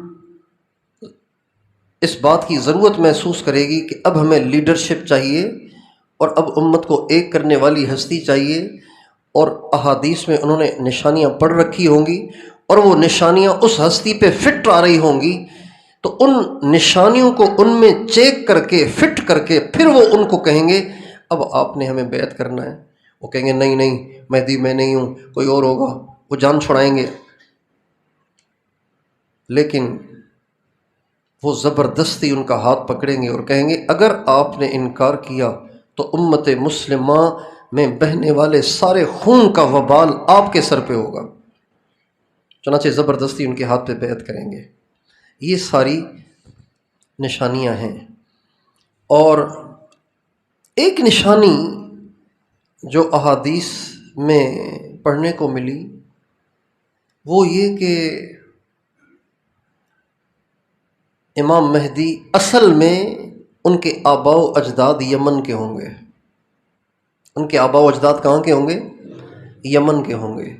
اس بات کی ضرورت محسوس کرے گی کہ اب ہمیں لیڈرشپ چاہیے، اور اب امت کو ایک کرنے والی ہستی چاہیے، اور احادیث میں انہوں نے نشانیاں پڑھ رکھی ہوں گی، اور وہ نشانیاں اس ہستی پہ فٹ آ رہی ہوں گی، تو ان نشانیوں کو ان میں چیک کر کے فٹ کر کے پھر وہ ان کو کہیں گے اب آپ نے ہمیں بیعت کرنا ہے۔ وہ کہیں گے نہیں نہیں مہدی میں نہیں ہوں، کوئی اور ہوگا، وہ جان چھڑائیں گے۔ لیکن وہ زبردستی ان کا ہاتھ پکڑیں گے اور کہیں گے اگر آپ نے انکار کیا تو امت مسلمہ میں بہنے والے سارے خون کا وبال آپ کے سر پہ ہوگا۔ چنانچہ زبردستی ان کے ہاتھ پہ بیعت کریں گے۔ یہ ساری نشانیاں ہیں۔ اور ایک نشانی جو احادیث میں پڑھنے کو ملی وہ یہ کہ امام مہدی اصل میں ان کے آباء و اجداد یمن کے ہوں گے۔ ان کے آباء و اجداد کہاں کے ہوں گے؟ یمن کے ہوں گے۔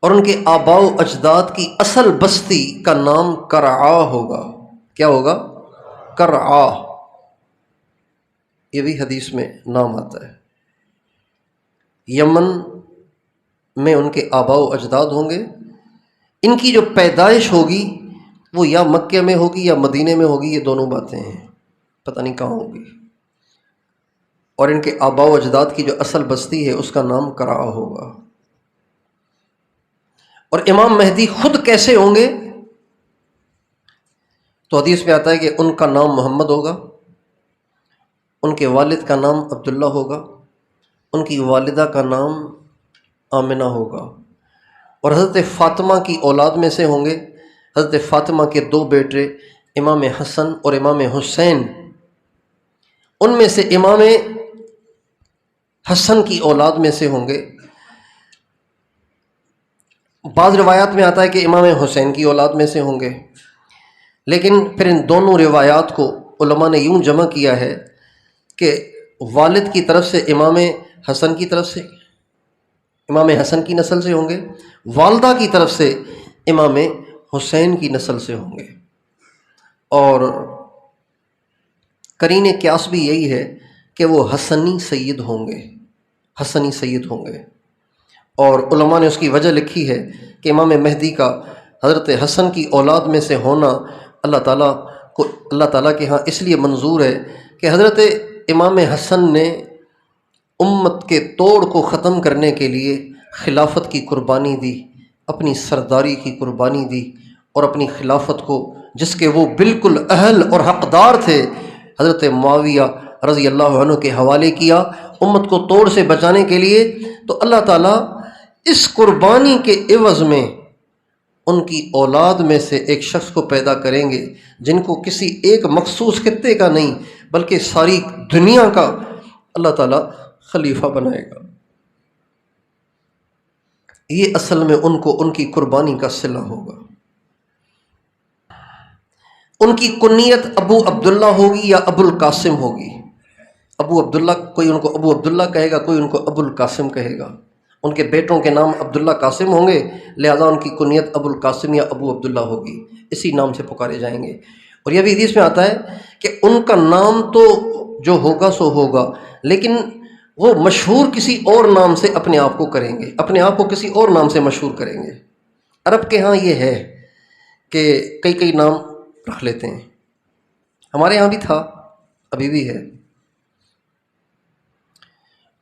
اور ان کے آباء و اجداد کی اصل بستی کا نام کرعا ہوگا۔ کیا ہوگا؟ کرعا۔ یہ بھی حدیث میں نام آتا ہے۔ یمن میں ان کے آباء و اجداد ہوں گے۔ ان کی جو پیدائش ہوگی وہ یا مکہ میں ہوگی یا مدینے میں ہوگی، یہ دونوں باتیں ہیں، پتہ نہیں کہاں ہوگی۔ اور ان کے آباء و اجداد کی جو اصل بستی ہے اس کا نام کرعا ہوگا۔ اور امام مہدی خود کیسے ہوں گے؟ تو حدیث میں آتا ہے کہ ان کا نام محمد ہوگا، ان کے والد کا نام عبداللہ ہوگا، ان کی والدہ کا نام آمنہ ہوگا، اور حضرت فاطمہ کی اولاد میں سے ہوں گے۔ حضرت فاطمہ کے دو بیٹے امام حسن اور امام حسین، ان میں سے امام حسن کی اولاد میں سے ہوں گے۔ بعض روایات میں آتا ہے کہ امام حسین کی اولاد میں سے ہوں گے، لیکن پھر ان دونوں روایات کو علماء نے یوں جمع کیا ہے کہ والد کی طرف سے امام حسن کی طرف سے امام حسن کی نسل سے ہوں گے، والدہ کی طرف سے امام حسین کی نسل سے ہوں گے۔ اور قرین قیاس بھی یہی ہے کہ وہ حسنی سید ہوں گے، حسنی سید ہوں گے۔ اور علماء نے اس کی وجہ لکھی ہے کہ امام مہدی کا حضرت حسن کی اولاد میں سے ہونا اللہ تعالیٰ کے ہاں اس لیے منظور ہے کہ حضرت امام حسن نے امت کے توڑ کو ختم کرنے کے لیے خلافت کی قربانی دی، اپنی سرداری کی قربانی دی، اور اپنی خلافت کو جس کے وہ بالکل اہل اور حقدار تھے حضرت معاویہ رضی اللہ عنہ کے حوالے کیا امت کو توڑ سے بچانے کے لیے۔ تو اللہ تعالیٰ اس قربانی کے عوض میں ان کی اولاد میں سے ایک شخص کو پیدا کریں گے جن کو کسی ایک مخصوص خطے کا نہیں بلکہ ساری دنیا کا اللہ تعالیٰ خلیفہ بنائے گا۔ یہ اصل میں ان کو ان کی قربانی کا صلہ ہوگا۔ ان کی کنیت ابو عبداللہ ہوگی یا ابو القاسم ہوگی۔ ابو عبداللہ، کوئی ان کو ابو عبداللہ کہے گا، کوئی ان کو ابو القاسم کہے گا۔ ان کے بیٹوں کے نام عبداللہ قاسم ہوں گے، لہذا ان کی کنیت ابو القاسم یا ابو عبداللہ ہوگی، اسی نام سے پکارے جائیں گے۔ اور یہ بھی حدیث میں آتا ہے کہ ان کا نام تو جو ہوگا سو ہوگا، لیکن وہ مشہور کسی اور نام سے اپنے آپ کو کریں گے، اپنے آپ کو کسی اور نام سے مشہور کریں گے۔ عرب کے ہاں یہ ہے کہ کئی نام رکھ لیتے ہیں، ہمارے یہاں بھی تھا، ابھی بھی ہے۔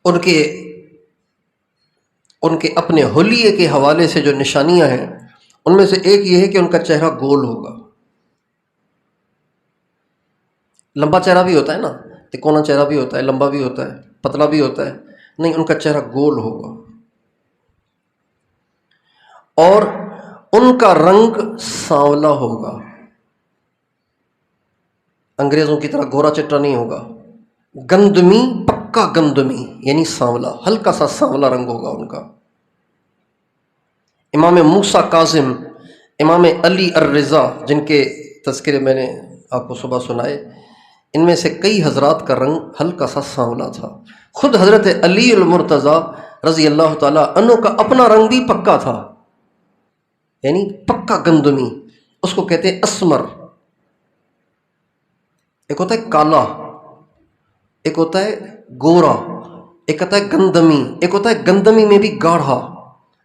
ان کے اپنے حلیے کے حوالے سے جو نشانیاں ہیں، ان میں سے ایک یہ ہے کہ ان کا چہرہ گول ہوگا۔ لمبا چہرہ بھی ہوتا ہے نا، تکونا چہرہ بھی ہوتا ہے، لمبا بھی ہوتا ہے، پتلا بھی ہوتا ہے، نہیں، ان کا چہرہ گول ہوگا۔ اور ان کا رنگ سانولا ہوگا، انگریزوں کی طرح گورا چٹا نہیں ہوگا، گندمی، پکا گندمی یعنی سانولا، ہلکا سا سانولا رنگ ہوگا ان کا۔ امام موسیٰ کاظم، امام علی الرضا، جن کے تذکرے میں نے آپ کو صبح سنائے، ان میں سے کئی حضرات کا رنگ ہلکا سا سانولا تھا۔ خود حضرت علی المرتضیٰ رضی اللہ تعالیٰ عنہ کا اپنا رنگ بھی پکا تھا، یعنی پکا گندمی، اس کو کہتے ہیں اسمر۔ ایک ہوتا ہے کالا، ایک ہوتا ہے گورا، ایک ہوتا ہے گندمی، ایک ہوتا ہے گندمی میں بھی گاڑھا،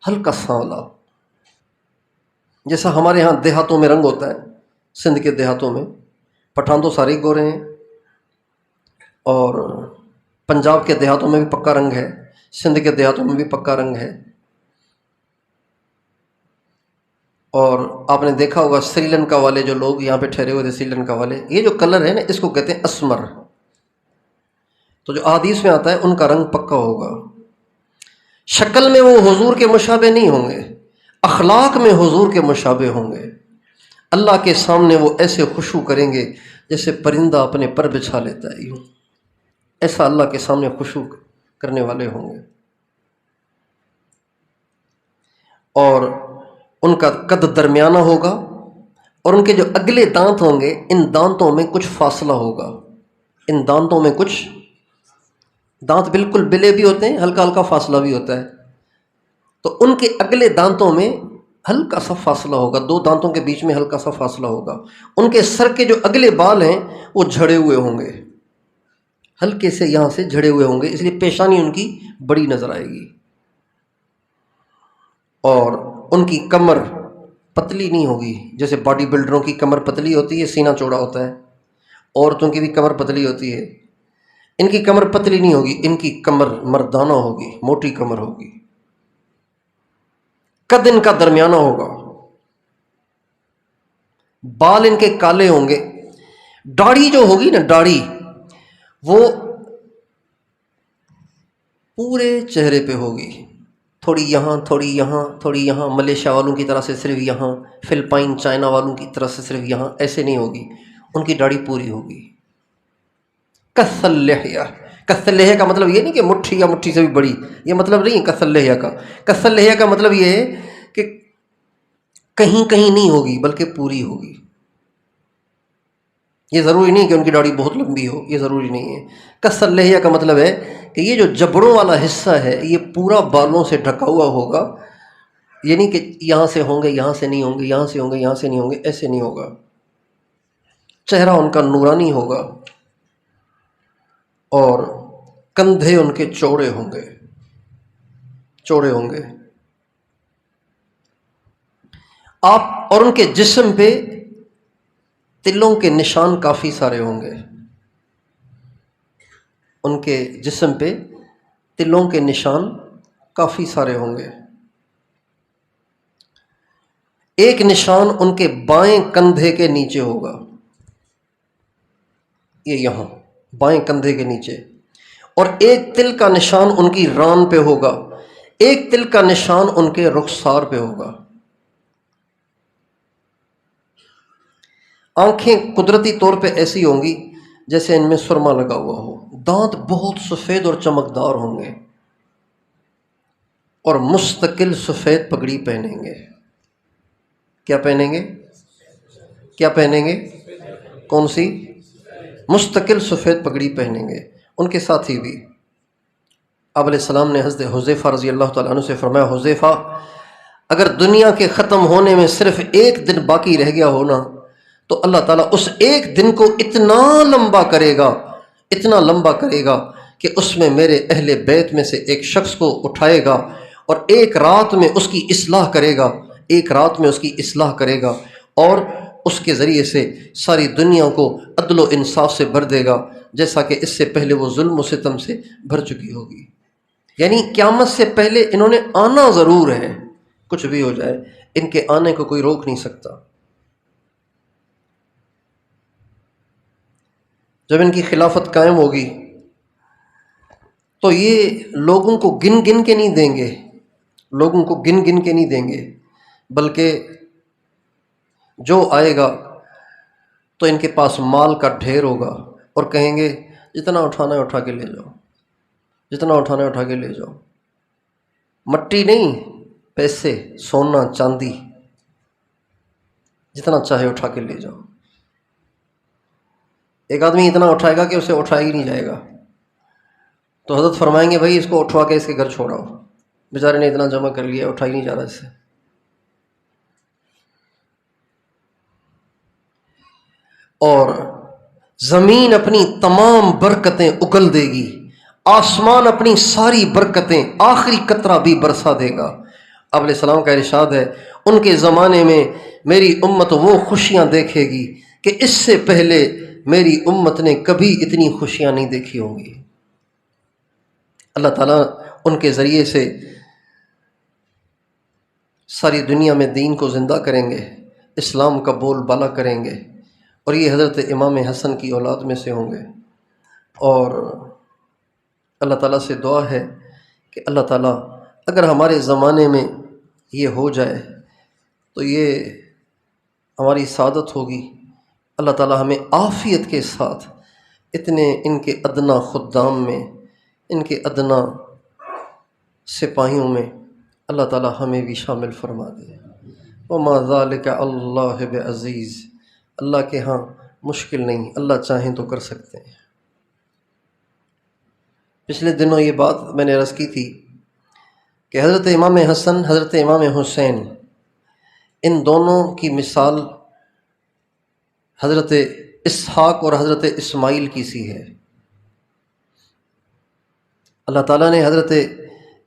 ہلکا سانولا، جیسا ہمارے ہاں دیہاتوں میں رنگ ہوتا ہے، سندھ کے دیہاتوں میں، پٹھان تو سارے ہی گورے ہیں، اور پنجاب کے دیہاتوں میں بھی پکا رنگ ہے، سندھ کے دیہاتوں میں بھی پکا رنگ ہے۔ اور آپ نے دیکھا ہوگا سری لنکا والے جو لوگ یہاں پہ ٹھہرے ہوئے تھے، سری لنکا والے، یہ جو کلر ہے نا، اس کو کہتے ہیں اسمر۔ تو جو احادیث میں آتا ہے ان کا رنگ پکا ہوگا۔ شکل میں وہ حضور کے مشابہ نہیں ہوں گے، اخلاق میں حضور کے مشابہ ہوں گے۔ اللہ کے سامنے وہ ایسے خشوع کریں گے جیسے پرندہ اپنے پر بچھا لیتا ہے، یوں ایسا اللہ کے سامنے خشوع کرنے والے ہوں گے۔ اور ان کا قد درمیانہ ہوگا، اور ان کے جو اگلے دانت ہوں گے، ان دانتوں میں کچھ فاصلہ ہوگا، ان دانتوں میں کچھ، دانت بالکل بلے بھی ہوتے ہیں، ہلکا ہلکا فاصلہ بھی ہوتا ہے، تو ان کے اگلے دانتوں میں ہلکا سا فاصلہ ہوگا، دو دانتوں کے بیچ میں ہلکا سا فاصلہ ہوگا۔ ان کے سر کے جو اگلے بال ہیں وہ جھڑے ہوئے ہوں گے، ہلکے سے یہاں سے جھڑے ہوئے ہوں گے، اس لیے پیشانی ان کی بڑی نظر آئے گی۔ اور ان کی کمر پتلی نہیں ہوگی، جیسے باڈی بلڈروں کی کمر پتلی ہوتی ہے، سینہ چوڑا ہوتا ہے، عورتوں کی بھی کمر پتلی ہوتی ہے، ان کی کمر پتلی نہیں ہوگی، ان کی کمر مردانہ ہوگی، موٹی کمر ہوگی، قد ان کا درمیانہ ہوگا، بال ان کے کالے ہوں گے، داڑھی جو ہوگی نا، داڑھی وہ پورے چہرے پہ ہوگی، تھوڑی یہاں، تھوڑی یہاں، تھوڑی یہاں، ملیشیا والوں کی طرح سے صرف یہاں، فلپائن چائنا والوں کی طرح سے صرف یہاں، ایسے نہیں ہوگی، ان کی داڑھی پوری ہوگی۔ کث اللحیہ، کث اللحیہ کا مطلب یہ نہیں کہ مٹھی یا مٹھی سے بھی بڑی، یہ مطلب نہیں ہے کث اللحیہ کا۔ کث اللحیہ کا مطلب یہ ہے کہ کہیں کہیں نہیں ہوگی بلکہ پوری ہوگی۔ یہ ضروری نہیں کہ ان کی داڑھی بہت لمبی ہو، یہ ضروری نہیں ہے۔ کث اللحیہ کا مطلب ہے کہ یہ جو جبڑوں والا حصہ ہے یہ پورا بالوں سے ڈھکا ہوا ہوگا، یہ نہیں کہ یہاں سے ہوں گے، یہاں سے نہیں ہوں گے، یہاں سے ہوں گے، یہاں سے نہیں ہوں گے، ایسے نہیں ہوگا۔ چہرہ ان کا نورانی ہوگا، اور کندھے ان کے چوڑے ہوں گے، چوڑے ہوں گے آپ، اور ان کے جسم پہ تلوں کے نشان کافی سارے ہوں گے، ان کے جسم پہ تلوں کے نشان کافی سارے ہوں گے۔ ایک نشان ان کے بائیں کندھے کے نیچے ہوگا، یہ یہاں بائیں کندھے کے نیچے، اور ایک تل کا نشان ان کی ران پہ ہوگا، ایک تل کا نشان ان کے رخسار پہ ہوگا۔ آنکھیں قدرتی طور پہ ایسی ہوں گی جیسے ان میں سرما لگا ہوا ہو، دانت بہت سفید اور چمکدار ہوں گے، اور مستقل سفید پگڑی پہنیں گے۔ کیا پہنیں گے؟ کیا پہنیں گے؟ کون سی؟ مستقل سفید پگڑی پہنیں گے۔ ان کے ساتھی بھی، آپ علیہ السلام نے حضرت حذیفہ رضی اللہ تعالیٰ عنہ سے فرمایا، حذیفہ، اگر دنیا کے ختم ہونے میں صرف ایک دن باقی رہ گیا ہونا تو اللہ تعالیٰ اس ایک دن کو اتنا لمبا کرے گا، اتنا لمبا کرے گا کہ اس میں میرے اہل بیت میں سے ایک شخص کو اٹھائے گا اور ایک رات میں اس کی اصلاح کرے گا، ایک رات میں اس کی اصلاح کرے گا اور اس کے ذریعے سے ساری دنیا کو عدل و انصاف سے بھر دے گا، جیسا کہ اس سے پہلے وہ ظلم و ستم سے بھر چکی ہوگی۔ یعنی قیامت سے پہلے انہوں نے آنا ضرور ہے، کچھ بھی ہو جائے ان کے آنے کو کوئی روک نہیں سکتا۔ جب ان کی خلافت قائم ہوگی تو یہ لوگوں کو گن گن کے نہیں دیں گے، لوگوں کو گن گن کے نہیں دیں گے، بلکہ جو آئے گا تو ان کے پاس مال کا ڈھیر ہوگا اور کہیں گے جتنا اٹھانا ہے اٹھا کے لے جاؤ، جتنا اٹھانا ہے اٹھا کے لے جاؤ۔ مٹی نہیں، پیسے، سونا چاندی، جتنا چاہے اٹھا کے لے جاؤ۔ ایک آدمی اتنا اٹھائے گا کہ اسے اٹھایا ہی نہیں جائے گا، تو حضرت فرمائیں گے بھائی اس کو اٹھوا کے اس کے گھر چھوڑاؤ، بیچارے نے اتنا جمع کر لیا، اٹھا ہی نہیں جا رہا اس سے۔ اور زمین اپنی تمام برکتیں اگل دے گی، آسمان اپنی ساری برکتیں آخری قطرہ بھی برسا دے گا۔ آپ علیہ السلام کا ارشاد ہے ان کے زمانے میں میری امت وہ خوشیاں دیکھے گی کہ اس سے پہلے میری امت نے کبھی اتنی خوشیاں نہیں دیکھی ہوں گی۔ اللہ تعالیٰ ان کے ذریعے سے ساری دنیا میں دین کو زندہ کریں گے، اسلام کا بول بالا کریں گے، اور یہ حضرت امام حسن کی اولاد میں سے ہوں گے۔ اور اللہ تعالیٰ سے دعا ہے کہ اللہ تعالیٰ اگر ہمارے زمانے میں یہ ہو جائے تو یہ ہماری سعادت ہوگی۔ اللہ تعالیٰ ہمیں عافیت کے ساتھ اتنے ان کے ادنا خدام میں، ان کے ادنا سپاہیوں میں اللہ تعالیٰ ہمیں بھی شامل فرما دے۔ وما ذالک اللہ بعزیز، اللہ کے ہاں مشکل نہیں، اللہ چاہیں تو کر سکتے ہیں۔ پچھلے دنوں یہ بات میں نے عرض کی تھی کہ حضرت امام حسن، حضرت امام حسین، ان دونوں کی مثال حضرت اسحاق اور حضرت اسماعیل کی سی ہے۔ اللہ تعالیٰ نے حضرت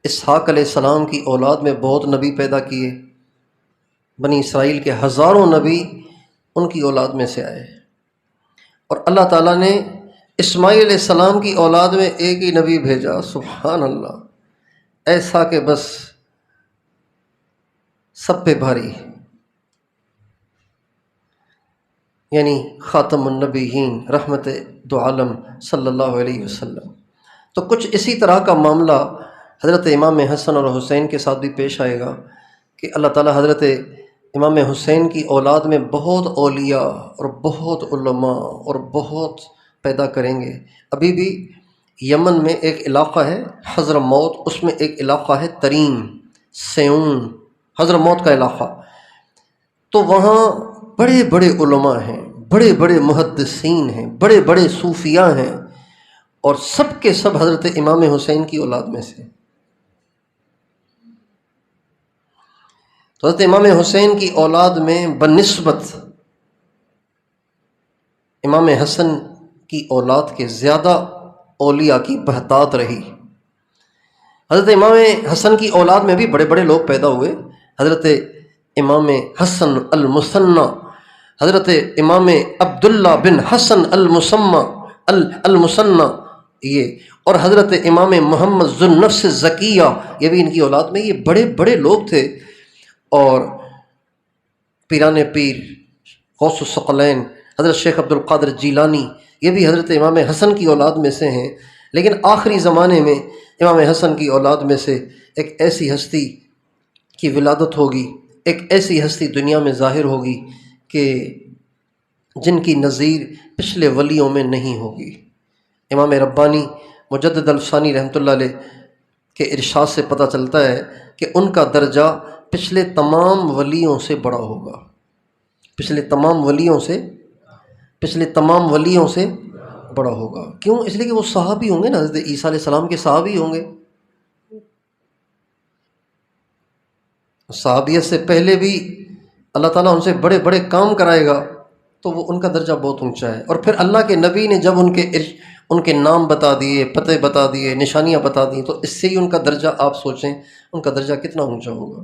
اسحاق علیہ السلام کی اولاد میں بہت نبی پیدا کیے، بنی اسرائیل کے ہزاروں نبی ان کی اولاد میں سے آئے، اور اللہ تعالیٰ نے اسماعیل علیہ السلام کی اولاد میں ایک ہی نبی بھیجا، سبحان اللہ، ایسا کہ بس سب پہ بھاری، یعنی خاتم النبیین رحمت دو عالم صلی اللہ علیہ وسلم۔ تو کچھ اسی طرح کا معاملہ حضرت امام حسن اور حسین کے ساتھ بھی پیش آئے گا کہ اللہ تعالیٰ حضرت امام حسین کی اولاد میں بہت اولیاء اور بہت علماء اور بہت پیدا کریں گے۔ ابھی بھی یمن میں ایک علاقہ ہے حضرموت، اس میں ایک علاقہ ہے تریم، سیون، حضرموت کا علاقہ، تو وہاں بڑے بڑے علماء ہیں، بڑے بڑے محدثین ہیں، بڑے بڑے صوفیاء ہیں، اور سب کے سب حضرت امام حسین کی اولاد میں سے۔ تو حضرت امام حسین کی اولاد میں بنسبت امام حسن کی اولاد کے زیادہ اولیاء کی بہتات رہی۔ حضرت امام حسن کی اولاد میں بھی بڑے بڑے لوگ پیدا ہوئے، حضرت امام حسن المثنی، حضرت امام عبداللہ بن حسن المثنی یہ، اور حضرت امام محمد ذو النفس الزکیہ، یہ بھی ان کی اولاد میں، یہ بڑے بڑے لوگ تھے۔ اور پیران پیر غوث الثقلین حضرت شیخ عبد القادر جیلانی، یہ بھی حضرت امام حسن کی اولاد میں سے ہیں۔ لیکن آخری زمانے میں امام حسن کی اولاد میں سے ایک ایسی ہستی کی ولادت ہوگی، ایک ایسی ہستی دنیا میں ظاہر ہوگی کہ جن کی نظیر پچھلے ولیوں میں نہیں ہوگی۔ امام ربانی مجدد الفسانی رحمۃ اللہ علیہ کے ارشاد سے پتہ چلتا ہے کہ ان کا درجہ پچھلے تمام ولیوں سے بڑا ہوگا، پچھلے تمام ولیوں سے بڑا ہوگا۔ کیوں؟ اس لیے کہ وہ صحابی ہوں گے نا، حضرت عیسیٰ علیہ السلام کے صحابی ہوں گے۔ صحابیت سے پہلے بھی اللہ تعالیٰ ان سے بڑے بڑے کام کرائے گا، تو وہ ان کا درجہ بہت اونچا ہے۔ اور پھر اللہ کے نبی نے جب ان کے نام بتا دیے، پتے بتا دیے، نشانیاں بتا دیں، تو اس سے ہی ان کا درجہ، آپ سوچیں ان کا درجہ کتنا اونچا ہوگا۔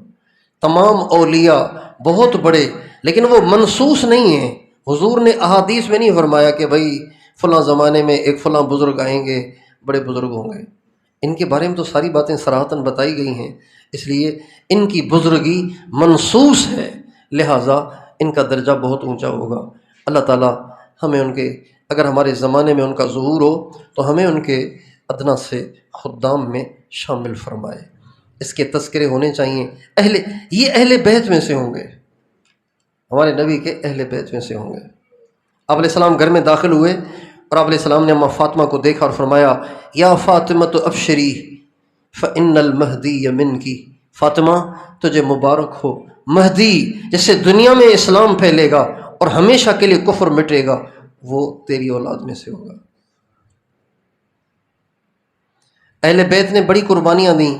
تمام اولیاء بہت بڑے، لیکن وہ منصوص نہیں ہیں۔ حضور نے احادیث میں نہیں فرمایا کہ بھائی فلاں زمانے میں ایک فلاں بزرگ آئیں گے، بڑے بزرگ ہوں گے۔ ان کے بارے میں تو ساری باتیں صراحتاً بتائی گئی ہیں، اس لیے ان کی بزرگی منصوص ہے، لہٰذا ان کا درجہ بہت اونچا ہوگا۔ اللہ تعالیٰ ہمیں ان کے، اگر ہمارے زمانے میں ان کا ظہور ہو تو ہمیں ان کے ادنا سے خدام میں شامل فرمائے۔ اس کے تذکرے ہونے چاہیے۔ یہ اہل بیت میں سے ہوں گے، ہمارے نبی کے اہل بیت میں سے ہوں گے۔ آپ علیہ السلام گھر میں داخل ہوئے اور آپ علیہ السلام نے اماں فاطمہ کو دیکھا اور فرمایا یا فاطمہ تو ابشری فإن المہدی منکی، فاطمہ تجھے مبارک ہو، مہدی جس سے دنیا میں اسلام پھیلے گا اور ہمیشہ کے لیے کفر مٹے گا، وہ تیری اولاد میں سے ہوگا۔ اہل بیت نے بڑی قربانیاں دیں،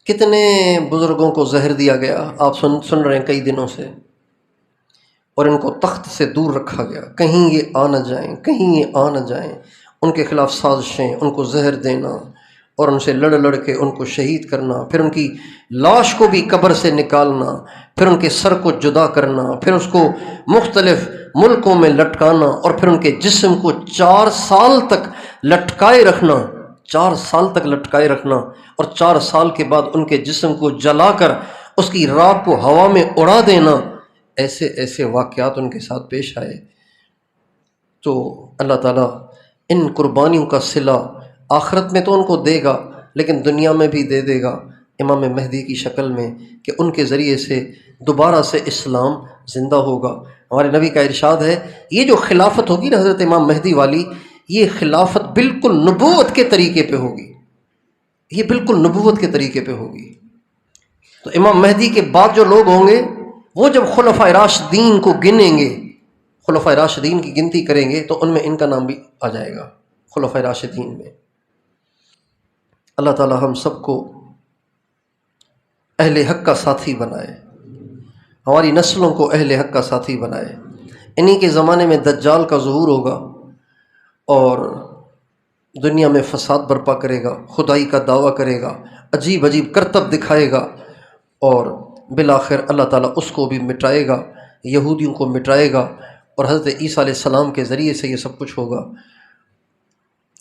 کتنے بزرگوں کو زہر دیا گیا، آپ سن رہے ہیں کئی دنوں سے، اور ان کو تخت سے دور رکھا گیا، کہیں یہ آ نہ جائیں، کہیں یہ آ نہ جائیں۔ ان کے خلاف سازشیں، ان کو زہر دینا اور ان سے لڑ کے ان کو شہید کرنا، پھر ان کی لاش کو بھی قبر سے نکالنا، پھر ان کے سر کو جدا کرنا، پھر اس کو مختلف ملکوں میں لٹکانا، اور پھر ان کے جسم کو 4 سال تک لٹکائے رکھنا، 4 سال تک لٹکائے رکھنا، اور 4 سال کے بعد ان کے جسم کو جلا کر اس کی راکھ کو ہوا میں اڑا دینا۔ ایسے واقعات ان کے ساتھ پیش آئے۔ تو اللہ تعالیٰ ان قربانیوں کا صلہ آخرت میں تو ان کو دے گا، لیکن دنیا میں بھی دے دے گا امام مہدی کی شکل میں، کہ ان کے ذریعے سے دوبارہ سے اسلام زندہ ہوگا۔ ہمارے نبی کا ارشاد ہے، یہ جو خلافت ہوگی نا حضرت امام مہدی والی، یہ خلافت بالکل نبوت کے طریقے پہ ہوگی، یہ بالکل نبوت کے طریقے پہ ہوگی۔ تو امام مہدی کے بعد جو لوگ ہوں گے، وہ جب خلفائے راشدین کو گنیں گے، خلفائے راشدین کی گنتی کریں گے، تو ان میں ان کا نام بھی آ جائے گا خلفائے راشدین میں۔ اللہ تعالی ہم سب کو اہل حق کا ساتھی بنائے، ہماری نسلوں کو اہل حق کا ساتھی بنائے۔ انہی کے زمانے میں دجال کا ظہور ہوگا اور دنیا میں فساد برپا کرے گا، خدائی کا دعویٰ کرے گا، عجیب عجیب کرتب دکھائے گا، اور بالآخر اللہ تعالیٰ اس کو بھی مٹائے گا، یہودیوں کو مٹائے گا، اور حضرت عیسیٰ علیہ السلام کے ذریعے سے یہ سب کچھ ہوگا۔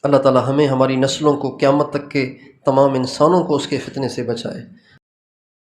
اللہ تعالیٰ ہمیں، ہماری نسلوں کو، قیامت تک کے تمام انسانوں کو اس کے فتنے سے بچائے۔